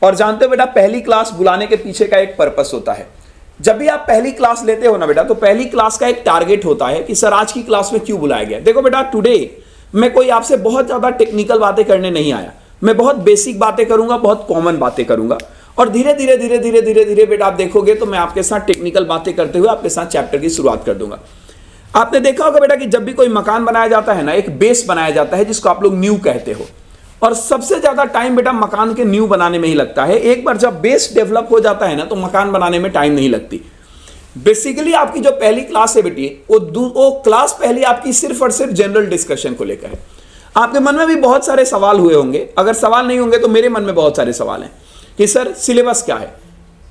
और जानते हो बेटा, पहली क्लास बुलाने के पीछे का एक पर्पस होता है। जब भी आप पहली क्लास लेते हो ना बेटा, तो पहली क्लास का एक टारगेट होता है कि सर आज की क्लास में क्यों बुलाया गया। देखो बेटा, टुडे मैं कोई आपसे बहुत ज्यादा टेक्निकल बातें करने नहीं आया, मैं बहुत बेसिक बातें करूंगा, बहुत कॉमन बातें करूंगा, और धीरे धीरे धीरे धीरे धीरे धीरे बेटा आप देखोगे तो मैं आपके साथ टेक्निकल बातें करते हुए आपके साथ चैप्टर की शुरुआत कर दूंगा। आपने देखा होगा बेटा कि जब भी कोई मकान बनाया जाता है ना, एक बेस बनाया जाता है जिसको आप लोग न्यू कहते हो, और सबसे ज्यादा टाइम बेटा मकान के न्यू बनाने में ही लगता है। एक बार जब बेस डेवलप हो जाता है ना, तो मकान बनाने में टाइम नहीं लगती। बेसिकली आपकी जो पहली क्लास है बेटी, वो क्लास पहली आपकी सिर्फ और सिर्फ जनरल डिस्कशन को लेकर है। आपके मन में भी बहुत सारे सवाल हुए होंगे, अगर सवाल नहीं होंगे तो मेरे मन में बहुत सारे सवाल हैं कि सर सिलेबस क्या है,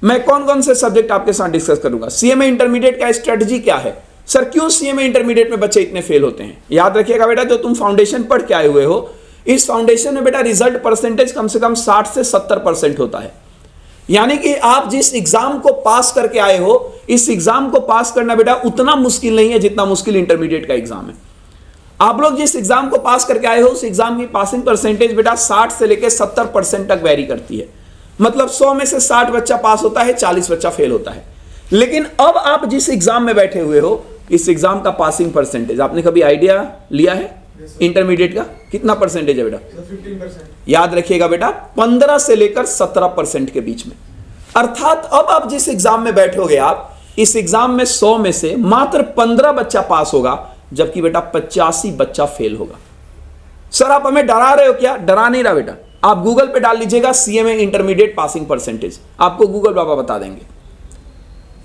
मैं कौन कौन से सब्जेक्ट आपके साथ डिस्कस करूंगा, सीएमए इंटरमीडिएट का स्ट्रेटजी क्या है, सर क्यों सीएमए इंटरमीडिएट में बच्चे इतने फेल होते हैं। याद रखिएगा बेटा, जो तुम फाउंडेशन पढ़ के आए हुए हो, इस फाउंडेशन में बेटा रिजल्ट परसेंटेज कम से कम 60 से 70% होता है। यानी कि आप जिस एग्जाम को पास करके आए हो, इस एग्जाम को पास करना बेटा उतना मुश्किल नहीं है जितना मुश्किल इंटरमीडिएट का एग्जाम है। आप लोग जिस एग्जाम को पास करके आए हो, उस एग्जाम की पासिंग परसेंटेज बेटा 60 से लेकर 70% तक वेरी करती है। मतलब 100 में से 60 बच्चा पास होता है, 40 बच्चा फेल होता है। लेकिन अब आप जिस एग्जाम में बैठे हुए हो, इस एग्जाम का पासिंग परसेंटेज आपने कभी आइडिया लिया है इंटरमीडिएट का कितना परसेंटेज है बेटा? 15%। याद रखिएगा बेटा, 15 से लेकर 17% के बीच में। अर्थात अब आप जिस एग्जाम में बैठोगे, आप इस एग्जाम में 100 में से मात्र 15 बच्चा पास होगा, जबकि बेटा 85 बच्चा फेल होगा। सर आप हमें डरा रहे हो क्या? डरा नहीं रहा बेटा। आप गूगल पे डाल लीजिएगा सीएमए इंटरमीडिएट पासिंग परसेंटेज, आपको गूगल बाबा बता देंगे।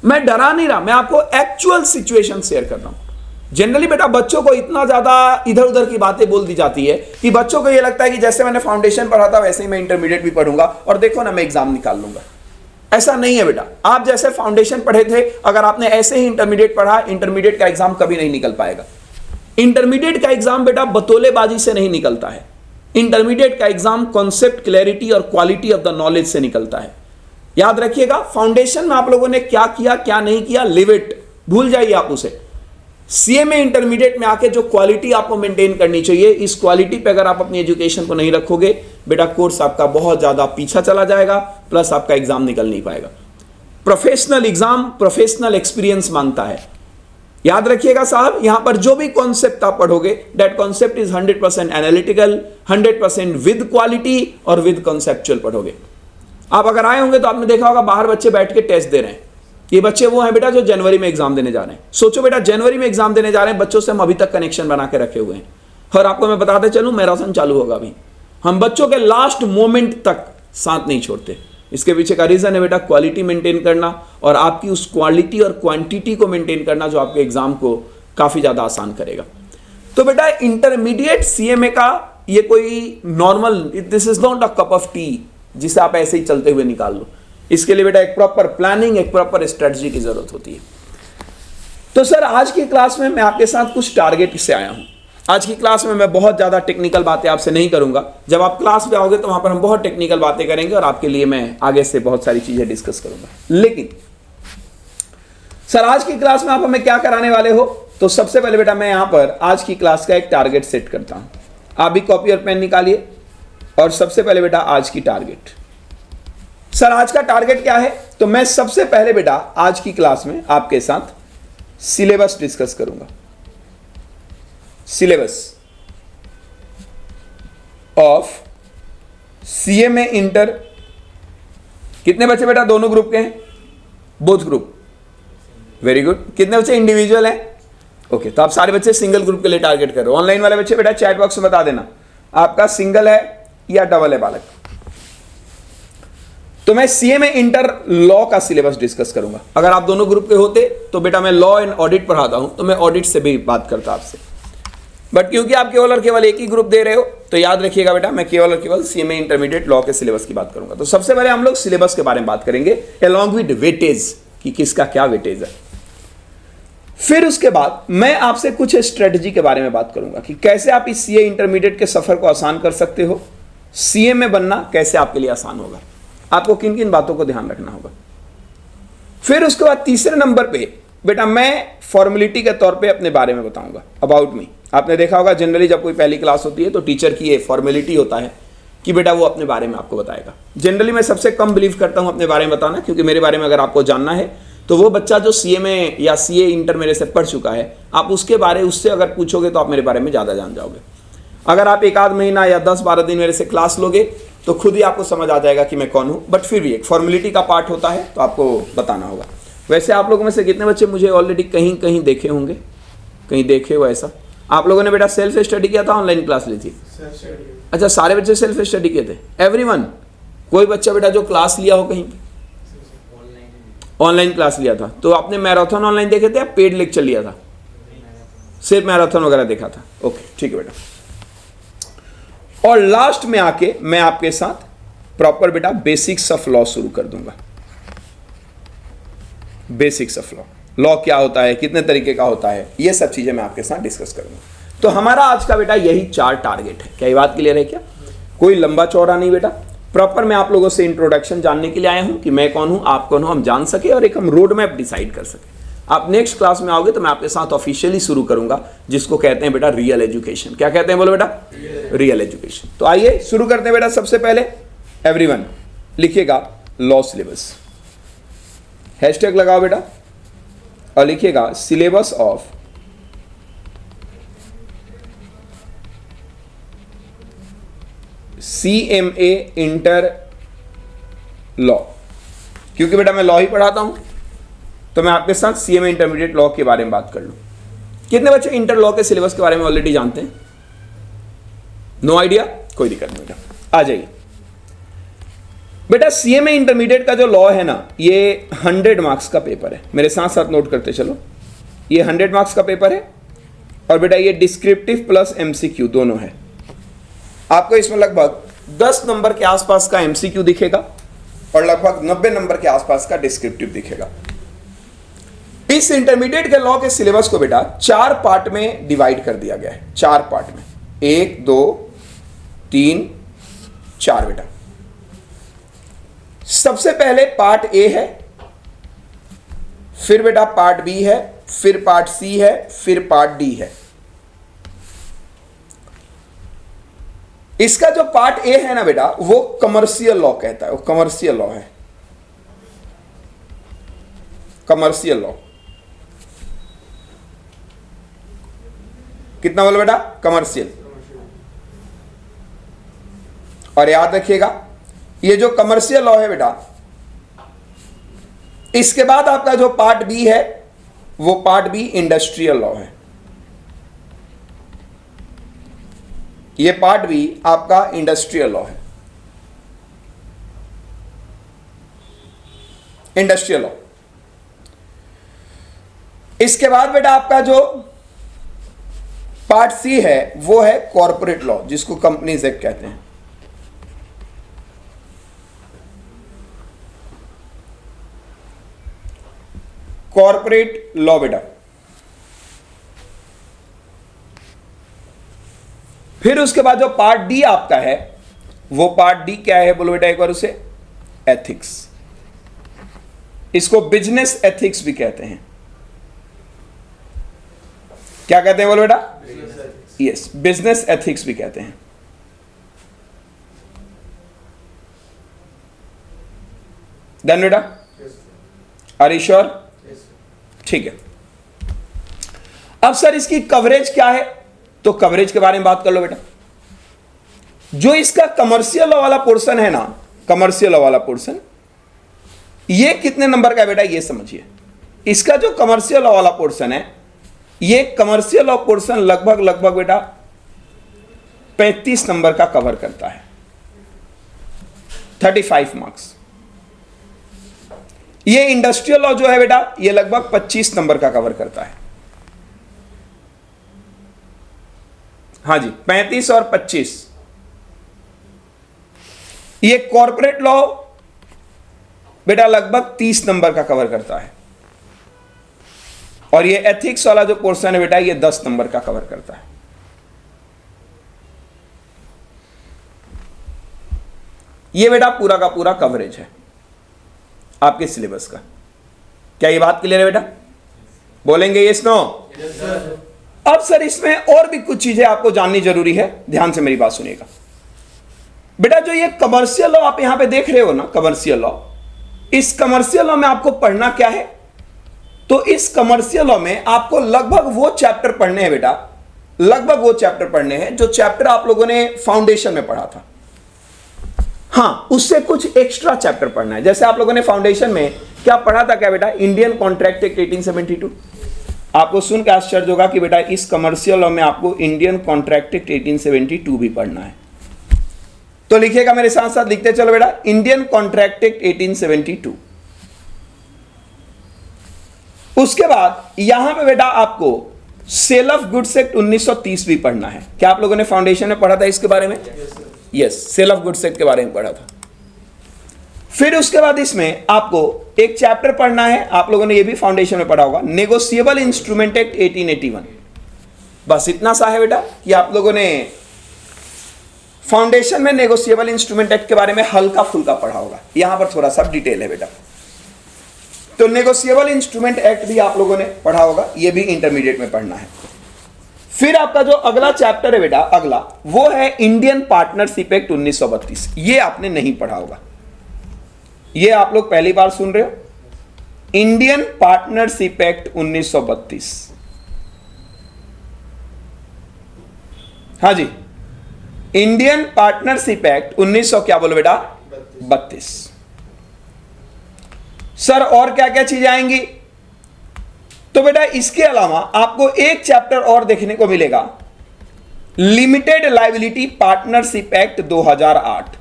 मैं डरा नहीं रहा, मैं आपको एक्चुअल सिचुएशन शेयर कर रहा हूं। जनरली बेटा बच्चों को इतना ज्यादा इधर उधर की बातें बोल दी जाती है कि बच्चों को यह लगता है कि जैसे मैंने फाउंडेशन पढ़ा था वैसे ही मैं इंटरमीडिएट भी पढ़ूंगा और देखो ना मैं एग्जाम निकाल लूंगा। ऐसा नहीं है बेटा। आप जैसे फाउंडेशन पढ़े थे, अगर आपने ऐसे ही इंटरमीडिएट पढ़ा, इंटरमीडिएट का एग्जाम कभी नहीं निकल पाएगा। इंटरमीडिएट का एग्जाम बेटा बतौलेबाजी से नहीं निकलता है। इंटरमीडिएट का एग्जाम कॉन्सेप्ट, क्लैरिटी और क्वालिटी ऑफ द नॉलेज से निकलता है। याद रखिएगा, फाउंडेशन में आप लोगों ने क्या किया क्या नहीं किया, लिव इट, भूल जाइए आप उसे। सीएमए इंटरमीडिएट में आके जो क्वालिटी आपको मेंटेन करनी चाहिए, इस क्वालिटी पे अगर आप अपनी एजुकेशन को नहीं रखोगे बेटा, कोर्स आपका बहुत ज्यादा पीछा चला जाएगा, प्लस आपका एग्जाम निकल नहीं पाएगा। प्रोफेशनल एग्जाम प्रोफेशनल एक्सपीरियंस मांगता है। याद रखिएगा साहब, यहां पर जो भी कॉन्सेप्ट आप पढ़ोगे, that concept is 100% analytical, 100% with quality और विद कॉन्सेप्चुअल पढ़ोगे। आप अगर आए होंगे तो आपने देखा होगा बाहर बच्चे बैठ के टेस्ट दे रहे हैं। ये बच्चे वो हैं बेटा जो जनवरी में एग्जाम देने जा रहे हैं। सोचो बेटा, जनवरी में एग्जाम देने जा रहे हैं, बच्चों से हम अभी तक कनेक्शन बना के रखे हुए हैं। और आपको मैं बताते चलूं, मैराथन चालू होगा अभी। हम बच्चों के लास्ट मोमेंट तक साथ नहीं छोड़ते। इसके पीछे का रीजन है बेटा क्वालिटी मेंटेन करना और आपकी उस क्वालिटी और क्वांटिटी को मेंटेन करना जो आपके एग्जाम को काफी ज्यादा आसान करेगा। तो बेटा इंटरमीडिएट सीएमए का ये कोई normal, this is not a cup of T जिसे आप ऐसे ही चलते हुए निकाल लो। इसके लिए बेटा एक प्रॉपर प्लानिंग, एक प्रॉपर स्ट्रेटजी की जरूरत होती है। तो सर आज की क्लास में मैं आपके साथ कुछ टारगेट से आया हूं। आज की क्लास में मैं बहुत ज्यादा टेक्निकल बातें आपसे नहीं करूंगा। जब आप क्लास पे आओगे तो वहां पर हम बहुत टेक्निकल बातें करेंगे और आपके लिए मैं आगे से बहुत सारी चीजें डिस्कस करूंगा। लेकिन सर आज की क्लास में आप हमें क्या कराने वाले हो? तो सबसे पहले बेटा मैं यहां पर आज की क्लास का एक टारगेट सेट करता हूं। आप भी कॉपी और पेन निकालिए और सबसे पहले बेटा आज की टारगेट। सर आज का टारगेट क्या है? तो मैं सबसे पहले बेटा आज की क्लास में आपके साथ सिलेबस डिस्कस करूंगा। Syllabus of CMA inter. कितने बच्चे बेटा दोनों ग्रुप के हैं? Both group. Very good. कितने बच्चे इंडिविजुअल हैं? ओके, तो आप सारे बच्चे सिंगल ग्रुप के लिए टारगेट करो। ऑनलाइन वाले बच्चे बेटा चैट बॉक्स में बता देना आपका सिंगल है या डबल है बालक। तो मैं सीएमए इंटर लॉ का सिलेबस डिस्कस करूंगा। अगर आप दोनों ग्रुप के होते तो बेटा मैं लॉ एंड ऑडिट पढ़ाता हूं, तो मैं ऑडिट से भी बात करता आपसे। बट क्योंकि आप केवल और केवल एक ही ग्रुप दे रहे हो, तो याद रखिएगा बेटा मैं केवल और केवल सीएमए इंटरमीडिएट लॉ के सिलेबस की बात करूंगा। तो सबसे पहले हम लोग सिलेबस के बारे में बात करेंगे अलॉन्ग विद वेटेज, कि किसका क्या वेटेज है। फिर उसके बाद मैं आपसे कुछ स्ट्रेटजी के बारे में बात करूंगा कि कैसे आप इस सीए इंटरमीडिएट के सफर को आसान कर सकते हो। सीए में बनना कैसे आपके लिए आसान होगा, आपको किन किन बातों को ध्यान रखना होगा। फिर उसके बाद तीसरे नंबर पे बेटा मैं फॉर्मेलिटी के तौर पे अपने बारे में बताऊंगा, अबाउट मी। आपने देखा होगा जनरली जब कोई पहली क्लास होती है तो टीचर की ये फॉर्मेलिटी होता है कि बेटा वो अपने बारे में आपको बताएगा। जनरली मैं सबसे कम बिलीव करता हूं अपने बारे में बताना, क्योंकि मेरे बारे में अगर आपको जानना है तो वो बच्चा जो सीए में या सीए इंटर मेरे से पढ़ चुका है, आप उससे अगर पूछोगे तो आप मेरे बारे में ज़्यादा जान जाओगे। अगर आप एक आध महीना या 10-12 दिन मेरे से क्लास लोगे तो खुद ही आपको समझ आ जाएगा कि मैं कौन हूँ, बट फिर भी एक फॉर्मेलिटी का पार्ट होता है तो आपको बताना होगा। वैसे आप लोगों में से कितने बच्चे मुझे ऑलरेडी कहीं कहीं देखे होंगे, कहीं देखे हो ऐसा? आप लोगों ने बेटा सेल्फ स्टडी किया था, ऑनलाइन क्लास ली थी? अच्छा, सारे बच्चे सेल्फ स्टडी किए थे? एवरीवन? कोई बच्चा बेटा जो क्लास लिया हो कहीं? ऑनलाइन क्लास लिया था। तो आपने मैराथन ऑनलाइन देखे थे या पेड लेक्चर लिया था? सिर्फ मैराथन वगैरह देखा था। ओके, ठीक है बेटा। और लास्ट में आके मैं आपके साथ प्रॉपर बेटा बेसिक्स ऑफ लॉ शुरू कर दूंगा। बेसिक्स ऑफ लॉ, लॉ क्या होता है, कितने तरीके का होता है, ये सब चीजें मैं आपके साथ डिस्कस करूंगा। तो हमारा आज का बेटा यही 4 टारगेट है। क्या ये बात क्लियर है? क्या कोई लंबा चौड़ा नहीं बेटा, प्रॉपर मैं आप लोगों से इंट्रोडक्शन जानने के लिए आया हूं कि मैं कौन हूं, आप कौन हो, हम जान सके और एक हम रोड मैप डिसाइड कर सके। आप नेक्स्ट क्लास में आओगे तो मैं आपके साथ ऑफिशियली शुरू करूंगा, जिसको कहते हैं बेटा रियल एजुकेशन। क्या कहते हैं बोलो बेटा? Real education. तो आइए शुरू करते हैं बेटा। सबसे पहले एवरीवन लिखिएगा लॉ सिलेबस, हैशटैग लगाओ बेटा और लिखिएगा syllabus of CMA inter law. क्योंकि बेटा मैं लॉ ही पढ़ाता हूं तो मैं आपके साथ CMA इंटरमीडिएट लॉ के बारे में बात कर लूं। कितने बच्चे इंटर लॉ के सिलेबस के बारे में ऑलरेडी जानते हैं? No idea? कोई दिक्कत नहीं बेटा, आ जाइए बेटा। CMA इंटरमीडिएट का जो लॉ है ना, ये 100 मार्क्स का पेपर है। मेरे साथ साथ नोट करते चलो, ये 100 मार्क्स का पेपर है और बेटा ये डिस्क्रिप्टिव प्लस MCQ दोनों है। आपको इसमें लगभग 10 नंबर के आसपास का MCQ दिखेगा और लगभग 90 नंबर के आसपास का डिस्क्रिप्टिव दिखेगा। इस इंटरमीडिएट के लॉ के सिलेबस को बेटा 4 पार्ट में डिवाइड कर दिया गया है। 4 पार्ट में, 1 2 3 4 बेटा। सबसे पहले पार्ट A है, फिर बेटा पार्ट B है, फिर पार्ट C है, फिर पार्ट D है। इसका जो पार्ट A है ना बेटा, वो कमर्शियल लॉ कहता है, वो कमर्शियल लॉ है, कमर्शियल लॉ। कितना बोलो बेटा? कमर्शियल। और याद रखिएगा ये जो कमर्शियल लॉ है बेटा, इसके बाद आपका जो पार्ट B है वो पार्ट B इंडस्ट्रियल लॉ है। ये पार्ट B आपका इंडस्ट्रियल लॉ है, इंडस्ट्रियल लॉ। इसके बाद बेटा आपका जो पार्ट C है वो है कॉर्पोरेट लॉ, जिसको कंपनीज एक्ट कहते हैं। कॉर्पोरेट लॉ बेटा। फिर उसके बाद जो पार्ट D आपका है वो पार्ट D क्या है बोलो बेटा एक बार उसे? एथिक्स। इसको बिजनेस एथिक्स भी कहते हैं। क्या कहते हैं बोलो बेटा? यस, बिजनेस एथिक्स भी कहते हैं। डन बेटा? Are you sure? ठीक है। अब सर इसकी कवरेज क्या है? तो कवरेज के बारे में बात कर लो बेटा। जो इसका कमर्शियल लॉ वाला पोर्शन है ना, कमर्शियल लॉ वाला पोर्शन, ये कितने नंबर का है बेटा? ये समझिए, इसका जो कमर्शियल लॉ वाला पोर्शन है, ये कमर्शियल लॉ पोर्शन लगभग बेटा 35 नंबर का कवर करता है, 35 मार्क्स। ये इंडस्ट्रियल लॉ जो है बेटा, ये लगभग 25 नंबर का कवर करता है। हाँ जी, 35 और 25। ये कॉर्पोरेट लॉ बेटा लगभग 30 नंबर का कवर करता है और ये एथिक्स वाला जो पोर्शन है बेटा, ये 10 नंबर का कवर करता है। ये बेटा पूरा का पूरा कवरेज है आपके सिलेबस का। क्या ये बात क्लियर है बेटा? बोलेंगे यस नो? अब सर इसमें और भी कुछ चीजें आपको जाननी जरूरी है, ध्यान से मेरी बात सुनिएगा बेटा जो ये कमर्शियल लॉ आप यहां पे देख रहे हो ना, कमर्शियल लॉ, इस कमर्शियल लॉ में आपको पढ़ना क्या है? तो इस कमर्शियल लॉ में आपको लगभग वो चैप्टर पढ़ने हैं बेटा, लगभग वो चैप्टर पढ़ने हैं जो चैप्टर आप लोगों ने फाउंडेशन में पढ़ा था। हां, उससे कुछ एक्स्ट्रा चैप्टर पढ़ना है। जैसे आप लोगों ने फाउंडेशन में क्या पढ़ा था, क्या बेटा? Indian contract act 1872। आपको सुन के आश्चर्य होगा कि बेटा इस कमर्शियल लॉ में आपको इंडियन कॉन्ट्रैक्ट एक्ट 1872 भी पढ़ना है। तो लिखिएगा मेरे साथ साथ, लिखते चलो बेटा, इंडियन कॉन्ट्रैक्ट एक्ट 1872। उसके बाद यहां पे बेटा आपको सेल ऑफ गुड्स एक्ट 1930 भी पढ़ना है। क्या आप लोगों ने फाउंडेशन में पढ़ा था इसके बारे में? Yes, sale of goods act के बारे में पढ़ा था। फिर उसके बाद इसमें आपको एक चैप्टर पढ़ना है, आप लोगों ने ये भी फाउंडेशन में पढ़ा होगा, नेगोशिएबल इंस्ट्रूमेंट एक्ट 1881। बस इतना सा है बेटा कि आप लोगों ने फाउंडेशन में नेगोशिएबल इंस्ट्रूमेंट एक्ट के बारे में हल्का फुल्का पढ़ा होगा, यहां पर थोड़ा सा डिटेल है बेटा। तो नेगोशिएबल इंस्ट्रूमेंट एक्ट भी आप लोगों ने पढ़ा होगा, यह भी इंटरमीडिएट में पढ़ना है। फिर आपका जो अगला चैप्टर है बेटा, अगला वो है इंडियन पार्टनरशिप एक्ट 1932। ये आपने नहीं पढ़ा होगा, ये आप लोग पहली बार सुन रहे हो। इंडियन पार्टनरशिप एक्ट 1932, हाँ जी, इंडियन पार्टनरशिप एक्ट 1900 क्या बोलो बेटा? 32। सर और क्या क्या चीजें आएंगी? तो बेटा इसके अलावा आपको एक चैप्टर और देखने को मिलेगा, limited liability partnership act 2008।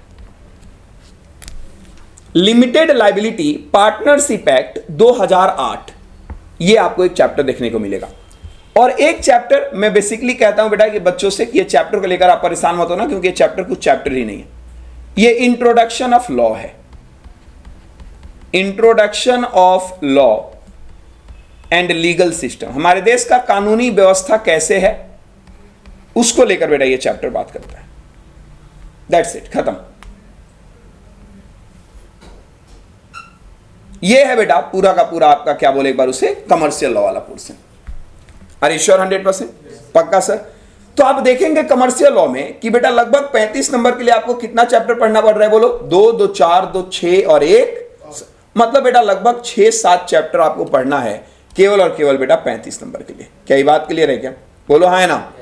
Limited liability partnership act 2008, ये आपको एक चैप्टर देखने को मिलेगा। और एक चैप्टर मैं बेसिकली कहता हूं बेटा कि बच्चों से कि ये चैप्टर को लेकर आप परेशान मत हो ना, क्योंकि ये चैप्टर कुछ चैप्टर ही नहीं है, ये इंट्रोडक्शन ऑफ लॉ है। Introduction of law and legal system, हमारे देश का कानूनी व्यवस्था कैसे है उसको लेकर बेटा ये चैप्टर बात करता है। दैट्स इट, खत्म। ये है बेटा पूरा का पूरा आपका क्या बोले एक बार उसे, कमर्शियल लॉ वाला पोर्शन। अरे श्योर 100%? पक्का सर? तो आप देखेंगे कमर्शियल लॉ में कि बेटा लगभग 35 नंबर के लिए आपको कितना चैप्टर पढ़ना पड़ रहा है? बोलो, 2, 2, 4, 2, 6 और 1, मतलब बेटा लगभग 6-7 चैप्टर आपको पढ़ना है केवल और केवल बेटा 35 नंबर के लिए। क्या ये बात क्लियर है क्या? बोलो हाँ है ना?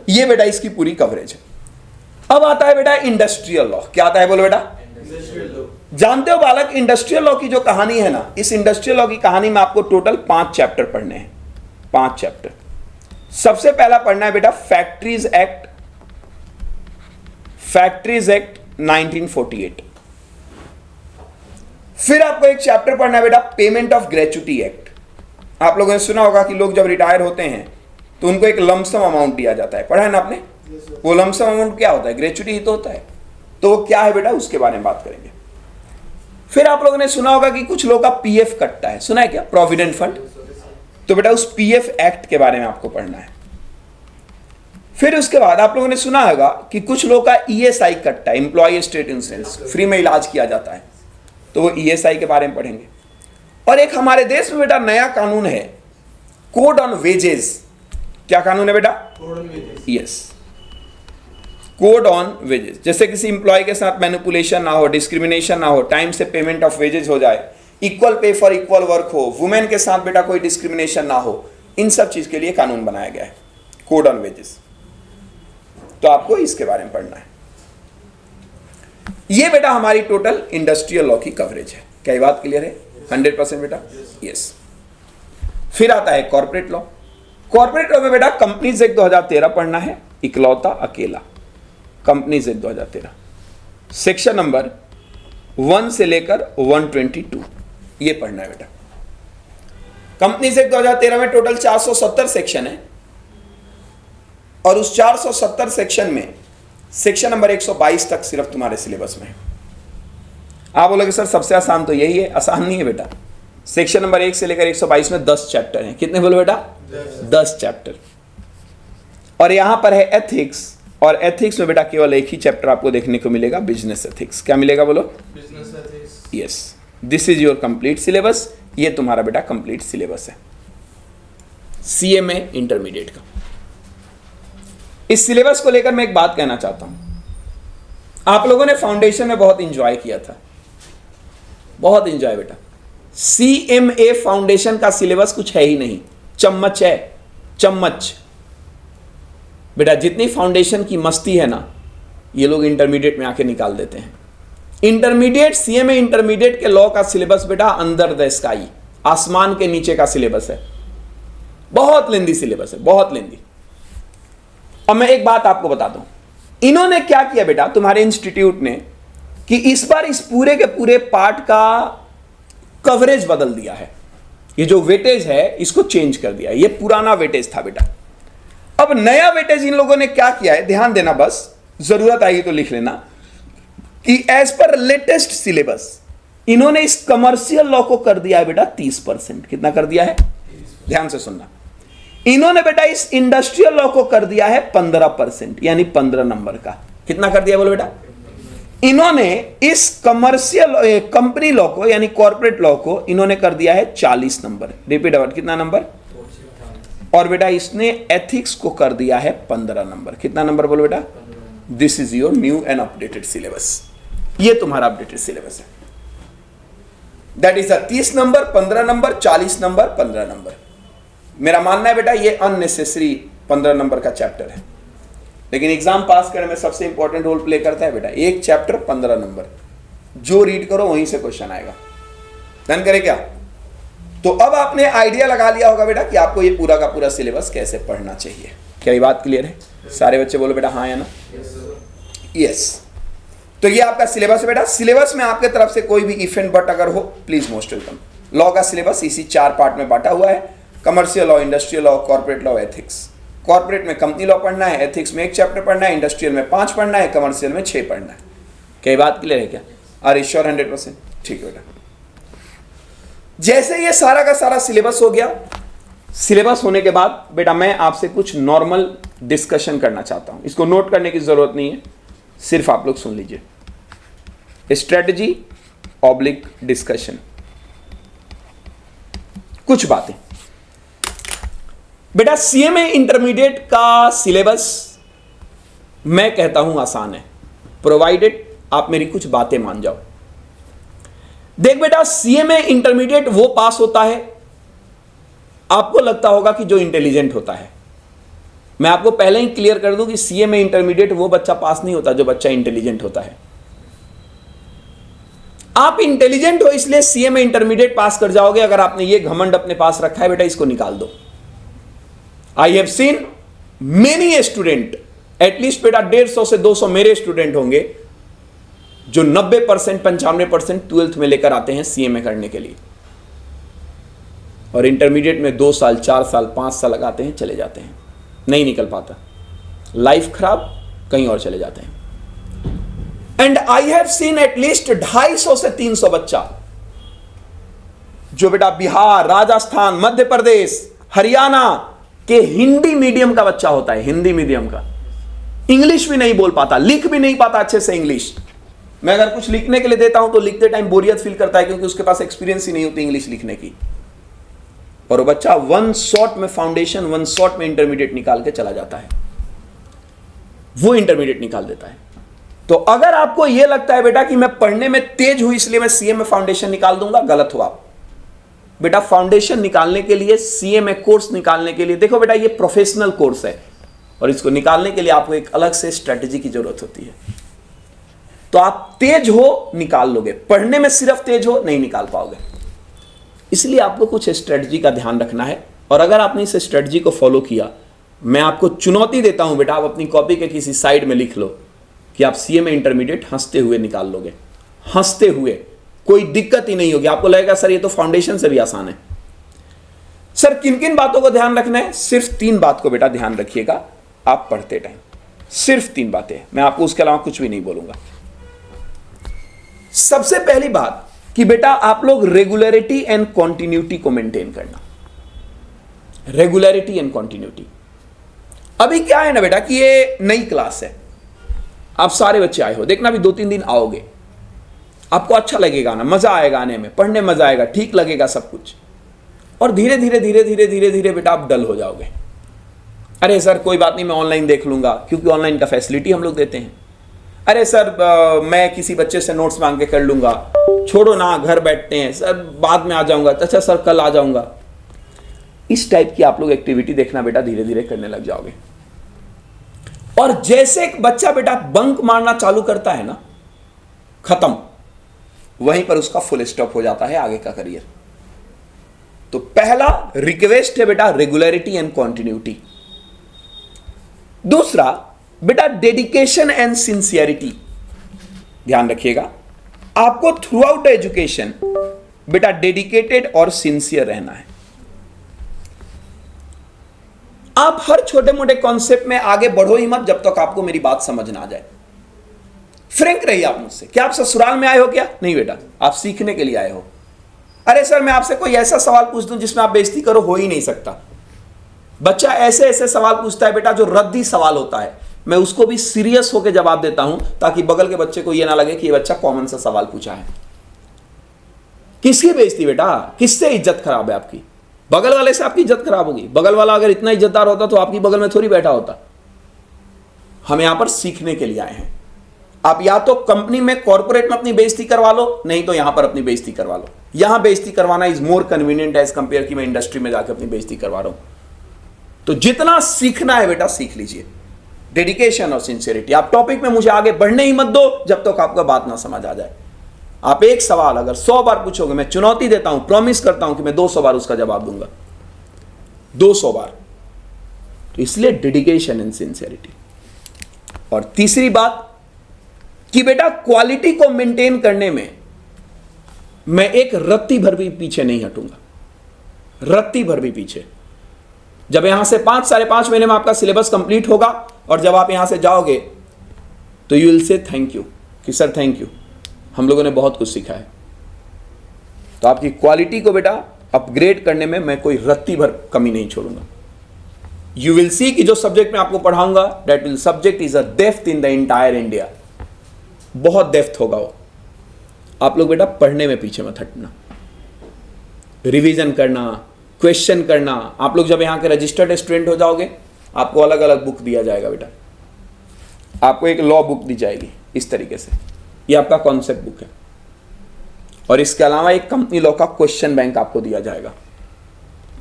ये बेटा इसकी पूरी कवरेज है। अब आता है बेटा इंडस्ट्रियल लॉ। क्या आता है बोलो बेटा? जानते हो बालक, इंडस्ट्रियल लॉ की जो कहानी है ना, इस इंडस्ट्रियल लॉ की कहानी में आपको टोटल 5 चैप्टर पढ़ने हैं। 5 चैप्टर। सबसे पहला पढ़ना है बेटा फैक्ट्रीज एक्ट, फैक्ट्रीज एक्ट 1948। फिर आपको एक चैप्टर पढ़ना है बेटा पेमेंट ऑफ ग्रेच्युटी एक्ट। आप लोगों ने सुना होगा कि लोग जब रिटायर होते हैं तो उनको एक लमसम अमाउंट दिया जाता है, पढ़ा है ना आपने? वो लमसम अमाउंट क्या होता है? ग्रेच्युटी ही तो होता है। तो वो क्या है बेटा, उसके बारे में बात करेंगे। फिर आप लोगों ने सुना होगा कि कुछ लोगों का पीएफ कटता है, सुना है क्या? Provident fund. तो बेटा उस पीएफ एक्ट के बारे में आपको पढ़ना है। फिर उसके बाद आप लोगों ने सुना होगा कि कुछ लोगों का ईएसआई कटता है, एम्प्लॉय स्टेट इंश्योरेंस, फ्री में इलाज किया जाता है, तो वो ईएसआई के बारे में पढ़ेंगे। और एक हमारे देश में बेटा नया कानून है, कोड ऑन वेजेस। क्या कानून है बेटा? Yes, code on wages. जैसे किसी इंप्लॉय के साथ मैनिपुलेशन ना हो, डिस्क्रिमिनेशन ना हो, टाइम से पेमेंट ऑफ वेजेस हो जाए, equal pay for equal work हो, वुमेन के साथ बेटा कोई डिस्क्रिमिनेशन ना हो, इन सब चीज के लिए कानून बनाया गया है, कोड ऑन वेजेस। तो आपको इसके बारे में पढ़ना है। ये बेटा हमारी टोटल इंडस्ट्रियल लॉ की कवरेज है। क्या ये बात क्लियर है? 100% बेटा? यस। फिर आता है कॉर्पोरेट लॉ। कॉर्पोरेट लॉ में बेटा कंपनीज एक्ट 2013 पढ़ना है, इकलौता अकेला कंपनीज एक्ट 2013, सेक्शन नंबर 1 से लेकर 122, ये पढ़ना है बेटा। कंपनीज एक्ट 2013 में टोटल 470 सेक्शन है और उस 470 सेक्शन में सेक्शन नंबर 122 तक सिर्फ तुम्हारे सिलेबस में है। आप बोलोगे सर सबसे आसान तो यही है। आसान नहीं है बेटा। सेक्शन नंबर 1 से लेकर 122 में 10 चैप्टर हैं। कितने बोलो बेटा? 10 चैप्टर। और यहां पर है एथिक्स, और एथिक्स में बेटा केवल एक ही चैप्टर आपको देखने को मिलेगा, बिजनेस एथिक्स। क्या मिलेगा बोलो? Business ethics. Yes, this is your complete syllabus. ये तुम्हारा बेटा कंप्लीट सिलेबस है सीएमए इंटरमीडिएट का। इस सिलेबस को लेकर मैं एक बात कहना चाहता हूं। आप लोगों ने फाउंडेशन में बहुत इंजॉय किया था, बहुत इंजॉय बेटा। CMA फाउंडेशन का सिलेबस कुछ है ही नहीं, चम्मच है, चम्मच बेटा। जितनी फाउंडेशन की मस्ती है ना, ये लोग इंटरमीडिएट में आके निकाल देते हैं। इंटरमीडिएट, CMA इंटरमीडिएट के लॉ का सिलेबस बेटा अंडर द स्काई, आसमान के नीचे का सिलेबस है, बहुत लेंदी सिलेबस है, बहुत लेंदी। अब मैं एक बात आपको बता दूं, इन्होंने क्या किया बेटा तुम्हारे इंस्टीट्यूट ने, कि इस बार इस पूरे के पूरे पार्ट का कवरेज बदल दिया है। ये जो वेटेज है इसको चेंज कर दिया है, ये पुराना वेटेज था बेटा। अब नया वेटेज इन लोगों ने क्या किया है, ध्यान देना, बस जरूरत आएगी तो लिख लेना, कि एज पर लेटेस्ट सिलेबस इन्होंने इस कमर्शियल लॉ को कर दिया है बेटा 30%। कितना कर दिया है, ध्यान से सुनना। इन्होंने बेटा इस इंडस्ट्रियल लॉ को कर दिया है 15%, यानी 15 नंबर का। कितना कर दिया बोलो बेटा, इन्होंने इस कमर्शियल कंपनी लॉ को यानी कॉर्पोरेट लॉ को इन्होंने कर दिया है 40 नंबर। रिपीट अबाउट, कितना नंबर, और बेटा इसने एथिक्स को कर दिया है 15 नंबर। कितना नंबर बोलो बेटा, this is your new and updated syllabus. ये तुम्हारा अपडेटेड सिलेबस है, that is 30 number, 15 number, 40 number, 15 number. मेरा मानना है बेटा ये अननेसेसरी 15 नंबर का चैप्टर है, लेकिन एग्जाम पास करने में सबसे इंपॉर्टेंट रोल प्ले करता है बेटा। एक चैप्टर 15 नंबर, जो रीड करो वहीं से क्वेश्चन आएगा। डन करे क्या? तो अब आपने आइडिया लगा लिया होगा बेटा कि आपको ये पूरा का पूरा सिलेबस कैसे पढ़ना चाहिए। क्या ये बात क्लियर है? सारे बच्चे बोलो बेटा हाँ या ना। यस। तो ये आपका सिलेबस है बेटा। सिलेबस में आपके तरफ से कोई भी इफ एंड बट अगर हो, प्लीज मोस्ट वेलकम। लॉ का सिलेबस इसी 4 पार्ट में बांटा हुआ है, commercial law, industrial law, corporate law, ethics. Corporate में कंपनी लॉ पढ़ना है, एथिक्स में 1 चैप्टर पढ़ना है, इंडस्ट्रियल में 5 पढ़ना है, कमर्शियल में 6 पढ़ना है। क्या ये बात क्लियर है क्या? Are sure 100%? ठीक है बेटा। जैसे ये सारा का सारा सिलेबस हो गया, सिलेबस होने के बाद बेटा मैं आपसे कुछ नॉर्मल डिस्कशन करना चाहता हूं। इसको नोट करने की जरूरत नहीं है, सिर्फ आप लोग सुन लीजिए। स्ट्रेटजी ऑब्लिक डिस्कशन, कुछ बातें बेटा। CMA इंटरमीडिएट का सिलेबस मैं कहता हूं आसान है, प्रोवाइडेड आप मेरी कुछ बातें मान जाओ। देख बेटा, CMA इंटरमीडिएट वो पास होता है, आपको लगता होगा कि जो इंटेलिजेंट होता है। मैं आपको पहले ही क्लियर कर दूं कि CMA इंटरमीडिएट वो बच्चा पास नहीं होता जो बच्चा इंटेलिजेंट होता है। आप इंटेलिजेंट हो इसलिए CMA इंटरमीडिएट पास कर जाओगे। अगर आपने ये घमंड अपने पास रखा है बेटा, इसको निकाल दो। I have seen many student, at least बेटा 150 से 200 मेरे स्टूडेंट होंगे जो 90%, 95% 12th में लेकर आते हैं CMA करने के लिए, और इंटरमीडिएट में 2 साल, 4 साल, 5 साल लगाते हैं, चले जाते हैं, नहीं निकल पाता, लाइफ खराब, कहीं और चले जाते हैं। And I have seen at least 250 से 300 बच्चा जो बेटा बिहार, राजस्थान, मध्य प्रदेश, हरियाणा के हिंदी मीडियम का बच्चा होता है, हिंदी मीडियम का, इंग्लिश भी नहीं बोल पाता, लिख भी नहीं पाता अच्छे से इंग्लिश। मैं अगर कुछ लिखने के लिए देता हूं तो लिखते टाइम बोरियत फील करता है, क्योंकि उसके पास एक्सपीरियंस ही नहीं होती इंग्लिश लिखने की। और वो बच्चा 1 शॉट में फाउंडेशन, 1 शॉट में इंटरमीडिएट निकाल के चला जाता है, वो इंटरमीडिएट निकाल देता है। तो अगर आपको यह लगता है बेटा कि मैं पढ़ने में तेज हूं इसलिए मैं CMA फाउंडेशन निकाल दूंगा, गलत हो आप। बेटा फाउंडेशन निकालने के लिए, CMA कोर्स निकालने के लिए, देखो बेटा ये प्रोफेशनल कोर्स है, और इसको निकालने के लिए आपको एक अलग से स्ट्रेटेजी की जरूरत होती है। तो आप तेज हो निकाल लोगे, पढ़ने में सिर्फ तेज हो नहीं निकाल पाओगे। इसलिए आपको कुछ स्ट्रेटजी का ध्यान रखना है, और अगर आपने इस स्ट्रेटजी को फॉलो किया, मैं आपको चुनौती देता हूं बेटा, आप अपनी कॉपी के किसी साइड में लिख लो कि आप CMA इंटरमीडिएट हंसते हुए निकाल लोगे, हंसते हुए, कोई दिक्कत ही नहीं होगी। आपको लगेगा सर ये तो फाउंडेशन से भी आसान है। सर किन किन बातों को ध्यान रखना है? सिर्फ 3 बात को बेटा ध्यान रखिएगा आप पढ़ते टाइम, सिर्फ 3 बातें, मैं आपको उसके अलावा कुछ भी नहीं बोलूंगा। सबसे पहली बात कि बेटा आप लोग रेगुलरिटी एंड कॉन्टिन्यूटी को मेंटेन करना। Regularity and continuity. अभी क्या है ना बेटा कि ये नई क्लास है, आप सारे बच्चे आए हो, देखना भी 2-3 दिन आओगे, आपको अच्छा लगेगा ना, मजा आएगा आने में, पढ़ने मजा आएगा, ठीक लगेगा सब कुछ, और धीरे धीरे धीरे धीरे धीरे धीरे बेटा आप डल हो जाओगे। अरे सर कोई बात नहीं, मैं ऑनलाइन देख लूंगा, क्योंकि ऑनलाइन का फैसिलिटी हम लोग देते हैं। अरे सर मैं किसी बच्चे से नोट्स मांग के कर लूंगा, छोड़ो ना घर बैठते हैं सर, बाद में आ जाऊंगा, अच्छा सर कल आ जाऊंगा। इस टाइप की आप लोग एक्टिविटी देखना बेटा धीरे धीरे करने लग जाओगे। और जैसे एक बच्चा बेटा बंक मारना चालू करता है ना, खत्म, वहीं पर उसका फुल स्टॉप हो जाता है आगे का करियर। तो पहला रिक्वेस्ट है बेटा रेगुलरिटी एंड कॉन्टिन्यूटी। दूसरा बेटा डेडिकेशन एंड सिंसियरिटी। ध्यान रखिएगा, आपको थ्रू आउट एजुकेशन बेटा डेडिकेटेड और सिंसियर रहना है। आप हर छोटे मोटे कॉन्सेप्ट में आगे बढ़ो ही मत जब तक आपको मेरी बात समझ ना आ जाए। फ्रैंक रहिए आप मुझसे। क्या आप ससुराल में आए हो क्या? नहीं बेटा, आप सीखने के लिए आए हो। अरे सर मैं आपसे कोई ऐसा सवाल पूछ दूं जिसमें आप बेइज्जती करो, हो ही नहीं सकता। बच्चा ऐसे ऐसे सवाल पूछता है बेटा जो रद्दी सवाल होता है, मैं उसको भी सीरियस होकर जवाब देता हूं ताकि बगल के बच्चे को यह ना लगे कि ये बच्चा कॉमन सा सवाल पूछा है। किसकी बेइज्जती बेटा? किससे इज्जत खराब है आपकी? बगल वाले से आपकी इज्जत खराब होगी। बगल वाला अगर इतना इज्जतदार होता तो आपकी बगल में थोड़ी बैठा होता। हम यहां पर सीखने के लिए आए हैं। आप या तो कंपनी में कॉर्पोरेट में अपनी बेइज्जती करवा लो, नहीं तो यहां पर अपनी बेइज्जती करवा लो। यहां बेइज्जती करवाना is more convenient as compare कि मैं इंडस्ट्री में जाकर अपनी बेइज्जती करवा रहा हूं। तो जितना सीखना है बेटा सीख लीजिए, डेडिकेशन और सिंसियरिटी। आप टॉपिक में मुझे आगे बढ़ने ही मत दो जब तक आपका बात ना समझ आ जाए। आप एक सवाल अगर 100 बार पूछोगे, मैं चुनौती देता हूं, प्रॉमिस करता हूं कि मैं 200 बार उसका जवाब दूंगा, 200 बार। तो इसलिए डेडिकेशन एंड सिंसियरिटी। और तीसरी बात कि बेटा क्वालिटी को मेंटेन करने में मैं एक रत्ती भर भी पीछे नहीं हटूंगा, रत्ती भर भी पीछे। जब यहां से 5-5.5 महीने में आपका सिलेबस कंप्लीट होगा और जब आप यहां से जाओगे तो you will say thank you कि सर थैंक यू, हम लोगों ने बहुत कुछ सीखा है। तो आपकी क्वालिटी को बेटा अपग्रेड करने में मैं कोई रत्ती भर कमी नहीं छोड़ूंगा। यू विल सी कि जो सब्जेक्ट मैं आपको पढ़ाऊंगा that will subject is a depth in the entire India. बहुत डेप्थ होगा वो। आप लोग बेटा पढ़ने में पीछे मत हटना, रिवीजन करना, क्वेश्चन करना। आप लोग जब यहां के रजिस्टर्ड स्टूडेंट हो जाओगे आपको अलग अलग बुक दिया जाएगा बेटा। आपको एक लॉ बुक दी जाएगी इस तरीके से, ये आपका कॉन्सेप्ट बुक है। और इसके अलावा एक कंपनी लॉ का क्वेश्चन बैंक आपको दिया जाएगा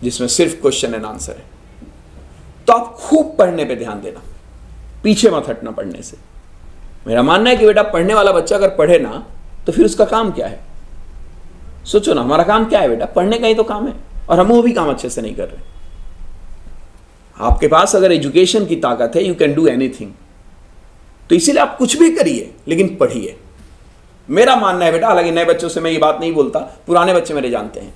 जिसमें सिर्फ क्वेश्चन एंड आंसर है। तो आप खूब पढ़ने पे ध्यान देना, पीछे मत हटना पढ़ने से। मेरा मानना है कि बेटा पढ़ने वाला बच्चा अगर पढ़े ना तो फिर उसका काम क्या है? सोचो ना, हमारा काम क्या है बेटा? पढ़ने का ही तो काम है, और हम वो भी काम अच्छे से नहीं कर रहे। आपके पास अगर एजुकेशन की ताकत है, यू कैन डू एनीथिंग। तो इसीलिए आप कुछ भी करिए लेकिन पढ़िए। मेरा मानना है बेटा, हालांकि नए बच्चों से मैं ये बात नहीं बोलता, पुराने बच्चे मेरे जानते हैं।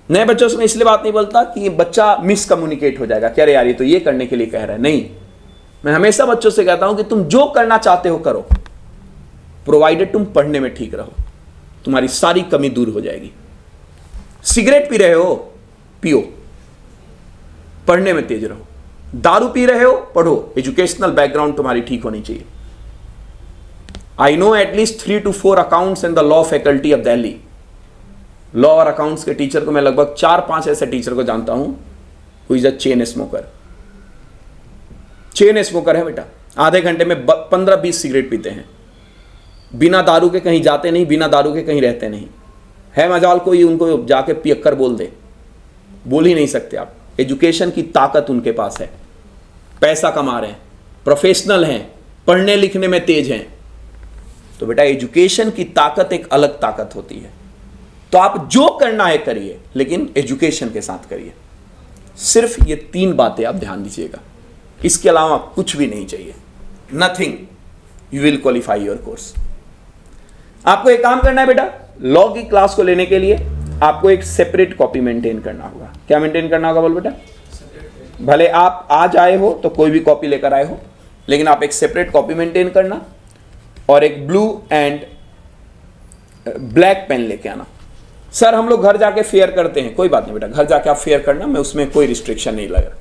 नए बच्चों से मैं इसलिए बात नहीं बोलता कि बच्चा मिसकम्युनिकेट हो जाएगा, क्या रे यार ये तो ये करने के लिए कह रहा है। नहीं, मैं हमेशा बच्चों से कहता हूं कि तुम जो करना चाहते हो करो, प्रोवाइडेड तुम पढ़ने में ठीक रहो, तुम्हारी सारी कमी दूर हो जाएगी। सिगरेट पी रहे हो, पियो, पढ़ने में तेज रहो। दारू पी रहे हो, पढ़ो, एजुकेशनल बैकग्राउंड तुम्हारी ठीक होनी चाहिए। I know at least 3 to 4 accounts in the law faculty of Delhi. Law और अकाउंट्स के टीचर को मैं लगभग 4-5 ऐसे टीचर को जानता हूं who is a chain smoker. Chain smoker है बेटा, आधे घंटे में 15-20 सिगरेट पीते हैं, बिना दारू के कहीं जाते नहीं, बिना दारू के कहीं रहते नहीं। है मजाल कोई उनको जाके पियक्कर बोल दे, बोल ही नहीं सकते आप। एजुकेशन की ताकत उनके पास है, पैसा कमा रहे हैं, प्रोफेशनल हैं, पढ़ने लिखने में तेज हैं। तो बेटा एजुकेशन की ताकत एक अलग ताकत होती है। तो आप जो करना है करिए, लेकिन एजुकेशन के साथ करिए। सिर्फ ये 3 बातें आप ध्यान दीजिएगा, इसके अलावा कुछ भी नहीं चाहिए। Nothing, you will qualify your course. आपको एक काम करना है बेटा, लॉ की क्लास को लेने के लिए आपको एक सेपरेट कॉपी मेंटेन करना होगा। क्या मेंटेन करना होगा बोल बेटा? भले आप आज आए हो तो कोई भी कॉपी लेकर आए हो, लेकिन आप एक सेपरेट कॉपी मेंटेन करना और एक ब्लू एंड ब्लैक पेन लेके आना। सर हम लोग घर जाके फेयर करते हैं, कोई बात नहीं बेटा, घर जाके आप फेयर करना, मैं उसमें कोई रिस्ट्रिक्शन नहीं लगा।